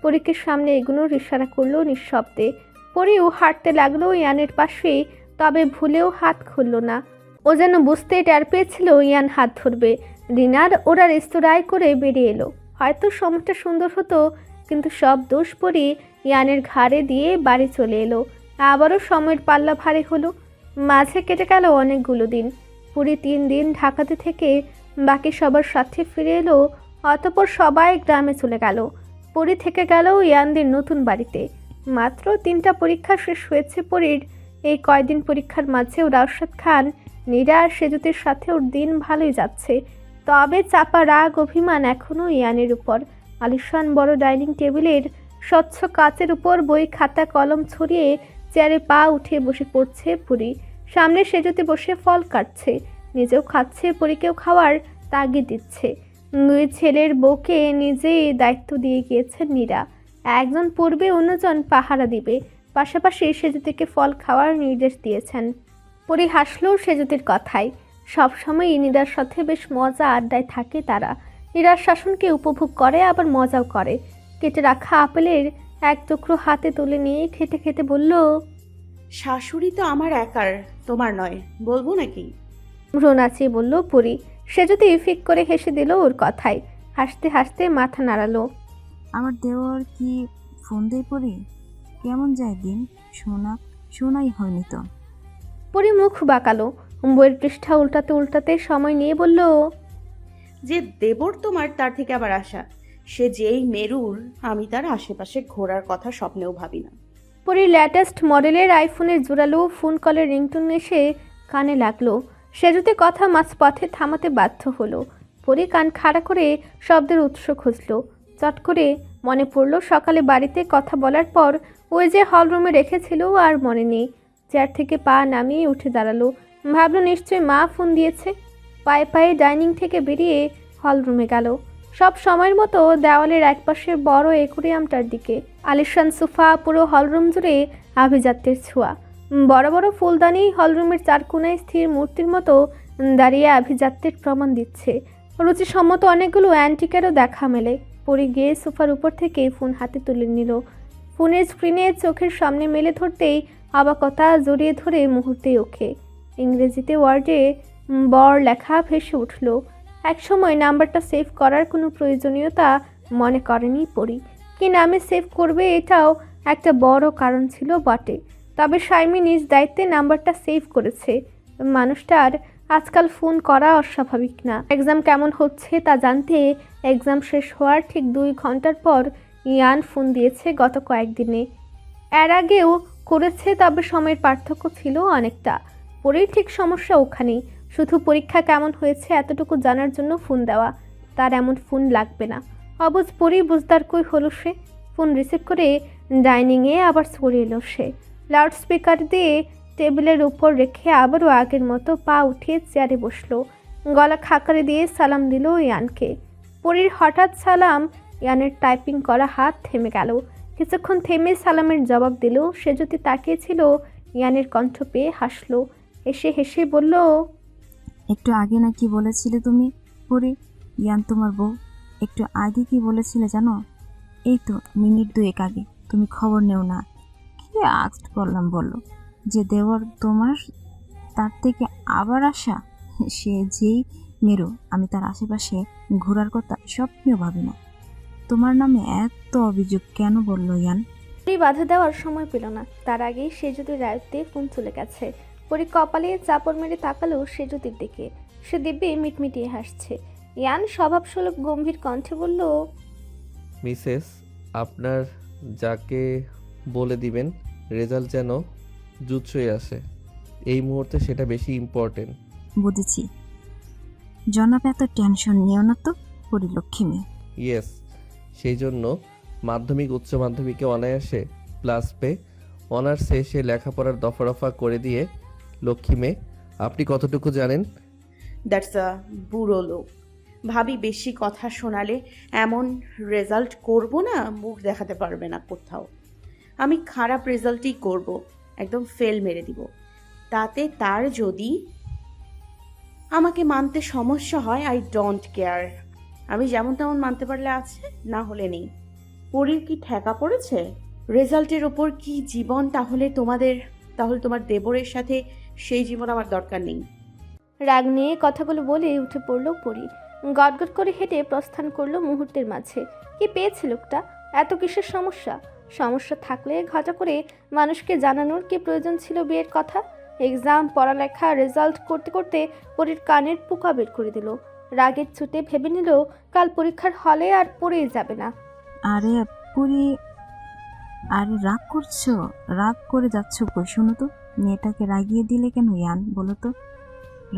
পরীকে সামনে এগুনোর ইশারা করলো নিঃশব্দে। পরেও হাঁটতে লাগলো ইয়ানের পাশে, তবে ভুলেও হাত খুলল না। ও যেন বুঝতে টের পেয়েছিল ইয়ান হাত ধরবে। ডিনার ওরা রেস্তোরাঁয় করে বেরিয়ে এলো। হয়তো সময়টা সুন্দর হতো, কিন্তু সব দোষ পরি ইয়ানের ঘাড়ে দিয়ে বাড়ি চলে এলো। আবারও সময়ের পাল্লা ভারী হলো। মাঝে কেটে গেল অনেকগুলো দিন। পুরি 3 দিন ঢাকাতে থেকে বাকি সবার সাথে ফিরে এলো। অতঃপর সবাই গ্রামে চলে গেল। পরি থেকে গেল ইয়ানদের নতুন বাড়িতে। মাত্র 3টা পরীক্ষা শেষ হয়েছে পরীর। এই কয়দিন পরীক্ষার মাঝেও রাশাদ খান, নীরা আর সেজুতের সাথে ওর দিন ভালোই যাচ্ছে। তবে চাপা রাগ অভিমান এখনও ইয়ানের উপর। আলিশান বড় ডাইনিং টেবিলের স্বচ্ছ কাচের উপর বই খাতা কলম ছড়িয়ে চেয়ারে পা উঠে বসে পড়ছে পুরি। সামনে সেজুতে বসে ফল কাটছে, নিজেও খাচ্ছে, পরীকেও খাওয়ার তাগিদ দিচ্ছে। 2 ছেলের বউকে নিজেই দায়িত্ব দিয়ে গিয়েছেন নীরা। একজন পূর্বে, অন্যজন পাহারা দিবে। পাশাপাশি সেজুতিকে ফল খাওয়ার নির্দেশ দিয়েছেন। পরি হাসলো সেজুতির কথায়। সবসময় নীরার সাথে বেশ মজা আড্ডায় থাকে তারা। নীরার শাসনকে উপভোগ করে, আবার মজাও করে। কেটে রাখা আপেলের এক টুকরো হাতে তুলে নিয়ে খেতে খেতে বলল, শাশুড়ি তো আমার একার, তোমার নয়, বলবো নাকি? ভ্রু নাচিয়ে বলল পরি। সেজুতি ফিক করে হেসে দিল ওর কথায়। হাসতে হাসতে মাথা নাড়ালো। আমার দেওয়ার কি ফোন দেয় পড়ি? কেমন যায় দিন? শোনাই হয়নি তো। পরি মুখ বাঁকালো। বইয়ের পৃষ্ঠা উল্টাতে উল্টাতে সময় নিয়ে বলল, যে দেবর তোমার, তার থেকে আবার আশা। সে যেই মেরুর, আমি তার আশেপাশে ঘোরার কথা স্বপ্নেও ভাবি না। পরির লেটেস্ট মডেলের আইফোনের জোরালো ফোন কলের রিংটোন এসে কানে লাগলো। সেজুতে কথা মাঝপথে থামাতে বাধ্য হলো। পরি কান খাড়া করে শব্দের উৎস খুঁজলো। চট করে মনে পড়লো সকালে বাড়িতে কথা বলার পর ওই যে হলরুমে রেখেছিল, আর মনে নেই। চেয়ার থেকে পা নামিয়ে উঠে দাঁড়ালো। ভাবলো নিশ্চয়ই মা ফোন দিয়েছে। পায়ে পায়ে ডাইনিং থেকে বেরিয়ে হলরুমে গেল। সব সময়ের মতো দেওয়ালের একপাশে বড় অ্যাকোয়ারিয়ামটার দিকে। আলিশান সোফা, পুরো হলরুম জুড়ে আভিজাত্যের ছোঁয়া। বড় বড় ফুলদানি হলরুমের চারকোনায় স্থির মূর্তির মতো দাঁড়িয়ে আভিজাত্যের প্রমাণ দিচ্ছে। রুচিসম্মত অনেকগুলো অ্যান্টিকেরও দেখা মেলে। পরি গিয়ে সোফার উপর থেকে ফোন হাতে তুলে নিল। ফোনের স্ক্রিনে চোখের সামনে মেলে ধরতেই অবাকতা জড়িয়ে ধরে মুহূর্তে ওকে। ইংরেজিতে ওয়ার্ডে বর লেখা ভেসে উঠল। একসময় নাম্বারটা সেভ করার কোনো প্রয়োজনীয়তা মনে করেনি পরি। কি নামে সেভ করবে এটাও একটা বড় কারণ ছিল বটে। তবে সাইমি নিজ দায়িত্বে নাম্বারটা সেভ করেছে। মানুষটার আজকাল ফোন করা অস্বাভাবিক না। এক্সাম কেমন হচ্ছে তা জানতে এক্সাম শেষ হওয়ার ঠিক 2 ঘন্টার পর ইয়ান ফোন দিয়েছে গত কয়েকদিনে। এর আগেও করেছে, তবে সময়ের পার্থক্য ছিল অনেকটা। পরেই ঠিক সমস্যা ওখানেই। শুধু পরীক্ষা কেমন হয়েছে এতটুকু জানার জন্য ফোন দেওয়া। তার এমন ফোন লাগবে না। অবুঝ পরেই বুঝদার কই হলো সে। ফোন রিসিভ করে ডাইনিংয়ে আবার সরে এলো সে। লাউড স্পিকার দিয়ে টেবিলের উপর রেখে আবারও আগের মতো পা উঠিয়ে চেয়ারে বসলো। গলা খাকারে দিয়ে সালাম দিল ইয়ানকে। পরীর হঠাৎ সালাম, ইয়ানের টাইপিং করা হাত থেমে গেল। কিছুক্ষণ থেমে সালামের জবাব দিল। সে যদি তাকিয়েছিল ইয়ানের কণ্ঠ পেয়ে হাসলো। হেসে হেসে বলল, একটু আগে না কি বলেছিলে তুমি পরি? ইয়ান তোমার বউ। একটু আগে কি বলেছিলে জানো? এই তো মিনিট 2 আগে। তুমি খবর নেও না। কি আস্ট করলাম বলো? যে দেওয়ার তোমার, তার থেকে আবার আশা। সে যেই মেরু, আমি তার আশেপাশে ঘোরার কথা স্বপ্নেও ভাবি না। তোমার নামে এত অভিযোগ কেন বললো ইয়ান? পরি বাধা দেওয়ার সময় পেল না। তার আগেই সে যদি রায়তে ফোন চলে গেছে। পরি কপালে চাপড় মেরে তাকালো সেজুতির দিকে। সে দিব্যি মিটমিটিয়ে হাসছে। ইয়ান স্বভাবসুলভ গম্ভীর কণ্ঠে বলল, মিসেস, আপনার যাকে বলে দিবেন রেজাল্ট যেন জুৎসই আসে। এই মুহূর্তে সেটা বেশি ইম্পর্টেন্ট। বুঝেছি। জনাব এত টেনশন নিও না তো, পরিলক্ষ্মী মেয়ে। ইয়েস, সেই জন্য মাধ্যমিক উচ্চ মাধ্যমিকে অনায়াসে প্লাস পেয়ে অনার্সে সে লেখাপড়ার দফা রফা করে দিয়ে লক্ষ্মী মেয়ে। আপনি কতটুকু জানেন? দ্যাটস আ বুড়ো লোক। ভাবি বেশি কথা শোনালে এমন রেজাল্ট করব না, মুখ দেখাতে পারবে না কোথাও। আমি খারাপ রেজাল্টই করব, একদম ফেল মেরে দিব। তাতে তার যদি আমাকে মানতে সমস্যা হয়, আই ডোন্ট কেয়ার। আমি যেমন তেমন মানতে পারলে আছে, না হলে নেই। পরীর কি ঠেকা পড়েছে রেজাল্টের ওপর? কি জীবন তাহলে তোমার দেবরের সাথে? সেই জীবন আমার দরকার নেই। রাগ নিয়ে কথাগুলো বলে উঠে পড়ল পরি। গটগট করে হেঁটে প্রস্থান করলো মুহূর্তের মাঝে। কি পেয়েছে লোকটা? এত কিসের সমস্যা? সমস্যা থাকলে ঘটা করে মানুষকে জানানোর কি প্রয়োজন ছিল বিয়ের কথা? এক্সাম, পড়ালেখা, রেজাল্ট করতে করতে পরীর কানের পোকা বের করে দিল। রাগের চোটে ভেবে নিল কাল পরীক্ষার হলে আর পড়েই যাবে না। আরে পুরি, আরে রাগ করছো? রাগ করে যাচ্ছ কই? শোনো তো, মেয়েটাকে রাগিয়ে দিলে কেন ইয়ান, বলো তো?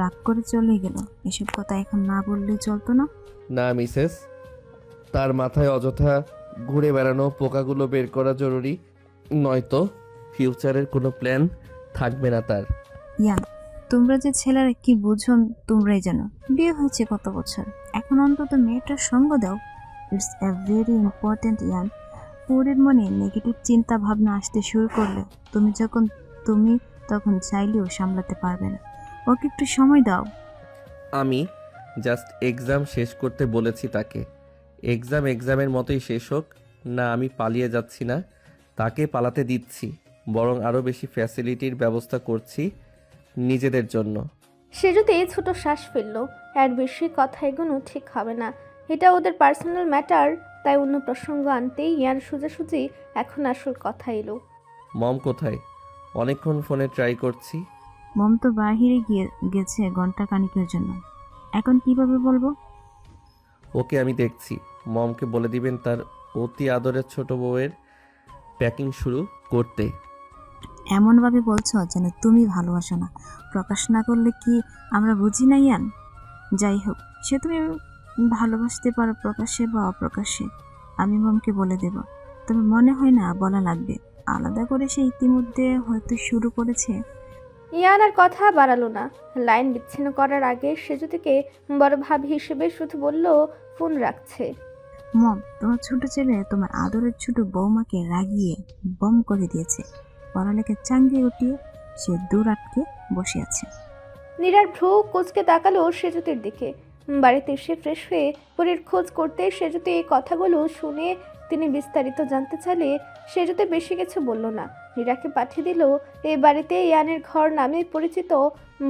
রাগ করে চলে গেল, এসব কথা এখন না বললেই চলতো না? না মিসেস, তার মাথায় অযথা ঘুরে বেড়ানো পোকাগুলো বের করা জরুরি, নয়তো ফিউচারের কোনো প্ল্যান থাকবে না তার। ইয়ান, তোমরা যে ছেলেরা কি বুঝো তোমরাই জানো। বিয়ে হয়েছে কত বছর, এখন অন্তত মেয়েটার সঙ্গ দাও। ইটস এ ভেরি ইম্পর্ট্যান্ট ইয়ান। পুরীর মনে নেগেটিভ চিন্তা ভাবনা আসতে শুরু করলে তুমি তখন চাইলেও সামলাতে পারবে না। ওকে একটু সময় দাও। আমি জাস্ট এক্সাম শেষ করতে বলেছি তাকে। এক্সামের মতোই শেষ হোক না। আমি পালিয়ে যাচ্ছি না, তাকে পালাতে দিচ্ছি, বরং আরও বেশি ফ্যাসিলিটির ব্যবস্থা করছি নিজেদের জন্য। সে যদি ছোট শ্বাস ফেললো, এর বেশি কথা এগোনো ঠিক হবে না। এটা ওদের পার্সোনাল ম্যাটার। তাই অন্য প্রসঙ্গ আনতেই ইয়ান সোজাসুজি এখন আসল কথা এলো। মম কোথায়? অনেকক্ষণ ফোনে ট্রাই করছি। মম তো বাহিরে গেছে ঘন্টা খানিকের জন্য। এখন কিভাবে বলবো? ওকে, আমি দেখছি। মমকে বলে দিবেন তার অতি আদরের ছোট বউয়ের প্যাকিং শুরু করতে। এমনভাবে বলছো যেন তুমি ভালোবাসো না। প্রকাশ না করলে কি আমরা বুঝি না ইয়ান? যাই হোক, সে তুমি ভালোবাসতে পারো প্রকাশ্যে বা অপ্রকাশ্যে, আমি মমকে বলে দেব। তবে মনে হয় না বলা লাগবে, আলাদা করে সে ইতিমধ্যে হয়তো শুরু করেছে। ইয়ান আর কথা বাড়ালো না। লাইন বিচ্ছিন্ন করার আগে সেজুতিকে বড় ভাবি হিসেবে শুধু বলল ফোন রাখছে। মম, তোমার ছোট ছেলে তোমার আদরের ছোট বৌমাকে রাগিয়ে বম করে দিয়েছে। পড়ালেখা চাঙ্গে উঠিয়ে সে দূর আটকে বসে আছে। নীরার ভ্রু কুঁচকে তাকালো সেজুতির দিকে। বাড়িতে এসে ফ্রেশ হয়ে পরীর খোঁজ করতে সেজুতি এই কথাগুলো শুনে তিনি বিস্তারিত জানতে চাইলে সেজুতি বেশি কিছু বলল না। নীরাকে পাঠিয়ে দিল এই বাড়িতে ইয়ানের ঘর নামে পরিচিত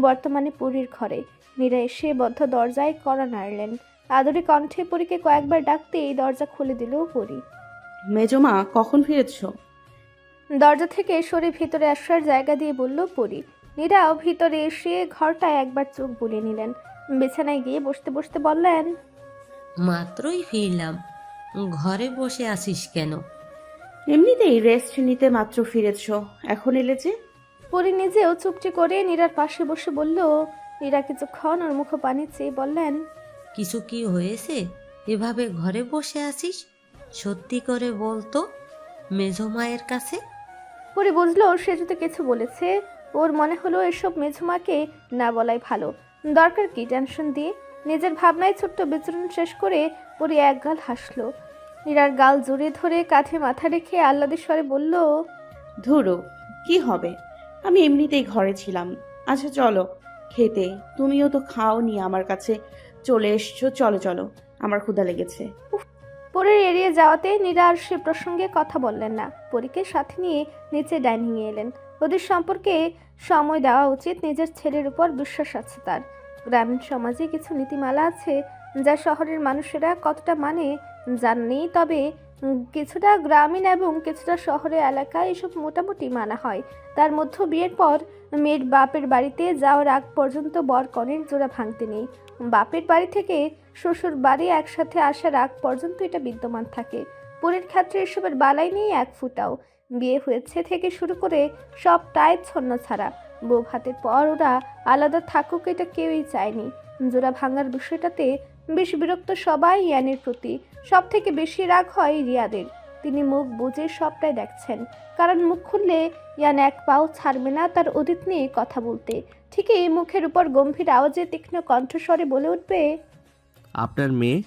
বর্তমানে পরীর ঘরে। নীরা এসে বদ্ধ দরজায় কড়া নাড়লেন। আদরে কণ্ঠে পরীকে কয়েকবার ডাকতেই দরজা খুলে দিল পরী। মেজমা, কখন ফিরেছ? দরজা থেকে সরে ভিতরে আসার জায়গা দিয়ে বলল পরী। নীরাও ভিতরে এসে ঘরটায় একবার চোখ বুলিয়ে নিলেন। বিছানায় গিয়ে বসতে বসতে বললেন, মাত্রই ফিরলাম, ঘরে বসে আছিস কেন? এমনিতেই রেস্ট নিতে মাত্র ফিরেছ, এখন এলে যে? পরী নিজেও চুপটি করে নীরার পাশে বসে বলল। নীরা কিছুক্ষণ ওর মুখ পানি চেয়ে বললেন, কিছু কি হয়েছে? এভাবে ঘরে বসে আছিস? সত্যি করে বলতো, মেজো মায়ের কাছে। পরী বুঝলো সে যদি কিছু বলেছে। ওর মনে হলো এসব মেঝুমাকে না বলাই ভালো। দরকার কি টেনশন দিয়ে? নিজের ভাবনায় ছোট্ট বিচরণ শেষ করে পরী একগাল হাসলো। নীরার গাল জড়িয়ে ধরে কাঁধে মাথা রেখে আহ্লাদের স্বরে বলল, ধুরো, কি হবে, আমি এমনিতেই ঘরে ছিলাম। আচ্ছা চলো খেতে, তুমিও তো খাওনি, আমার কাছে চলে এসছো। চলো চলো, আমার ক্ষুধা লেগেছে। পরীর এড়িয়ে যাওয়াতে নীরা আর সে প্রসঙ্গে কথা বললেন না। পরীকে সাথে নিয়ে নিচে ডাইনিংয়ে এলেন। ওদের সম্পর্কে সময় দেওয়া উচিত। নিজের ছেলের উপর বিশ্বাস আছে তার। গ্রামীণ সমাজে কিছু নীতিমালা আছে যা শহরের মানুষেরা কতটা মানে জানেনি, তবে কিছুটা গ্রামীণ এবং কিছুটা শহরের এলাকায় এসব মোটামুটি মানা হয়। তার মধ্যে বিয়ের পর মেয়ের বাপের বাড়িতে যাওয়ার আগ পর্যন্ত বর কনের জোড়া ভাঙতে নেই। বাপের বাড়ি থেকে শ্বশুর বাড়ি একসাথে আসার আগ পর্যন্ত এটা বিদ্যমান থাকে। পরীর ক্ষেত্রে এসবের বালাই নেই এক ফুটাও। বিয়ে হয়েছে থেকে শুরু করে সবটাই ছন্ন ছাড়া। বউ ভাতের পর ওরা আলাদা থাকুক এটা কেউই চায়নি। জোড়া ভাঙার বিষয়টাতে বেশ বিরক্ত সবাই ইয়ানের প্রতি। সব থেকে বেশি রাগ হয় রিয়াদের। তিনি মুখ বুজে সবটাই দেখছেন, কারণ মুখ খুললে ইয়ান এক পাও ছাড়বে না তার অতীত নিয়ে কথা বলতে। ঠিকই মুখের উপর গম্ভীর আওয়াজে তীক্ষ্ণ কণ্ঠস্বরে বলে উঠবে, আপনার মেয়ে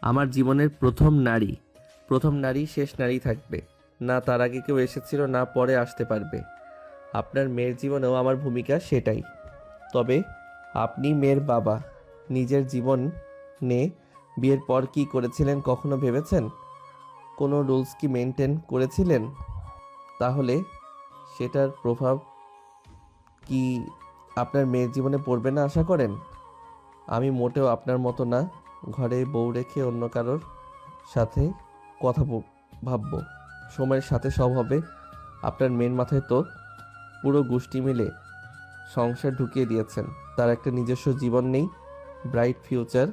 আমার জীবনের প্রথম নারী, শেষ নারী থাকবে না। তার আগে কেউ এসেছিল, না পরে আসতে পারবে। আপনার মেয়ের জীবনেও আমার ভূমিকা সেটাই। তবে আপনি মেয়ের বাবা, নিজের জীবনে বিয়ের পর কি করেছিলেন কখনো ভেবেছেন? কোনো রুলস কি মেনটেন করেছিলেন? তাহলে সেটার প্রভাব কি আপনার মেয়ের জীবনে পড়বে না আশা করেন? আমি মোটেও আপনার মতো না, ঘরে বউ রেখে অন্য কারোর সাথে কথা ভাববো। সময়ের সাথে সব হবে। আপনার মেয়ের মাথায় তো পুরো গোষ্ঠী মিলে সংসার ঢুকিয়ে দিয়েছেন। তার একটা নিজস্ব জীবন নেই, ব্রাইট ফিউচার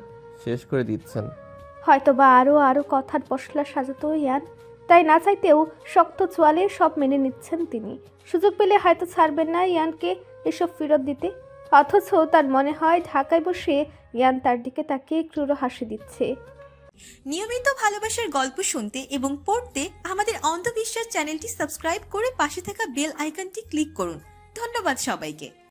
শেষ করে দিচ্ছেন। হয়তো বা আরও কথার পশলা সাজাতো ইয়ান, তাই না চাইতেও শক্ত চোয়ালে সব মেনে নিচ্ছেন তিনি। সুযোগ পেলে হয়তো ছাড়বেন না ইয়ানকে এসব ফেরত দিতে। অথচ তার মনে হয় ঢাকায় বসে ইয়ান তার দিকে তাকিয়ে ক্রূর হাসি দিচ্ছে। নিয়মিত ভালোবাসার গল্প শুনতে এবং পড়তে আমাদের অন্ধবিশ্বাস চ্যানেলটি সাবস্ক্রাইব করে পাশে থাকা বেল আইকনটি ক্লিক করুন। ধন্যবাদ সবাইকে।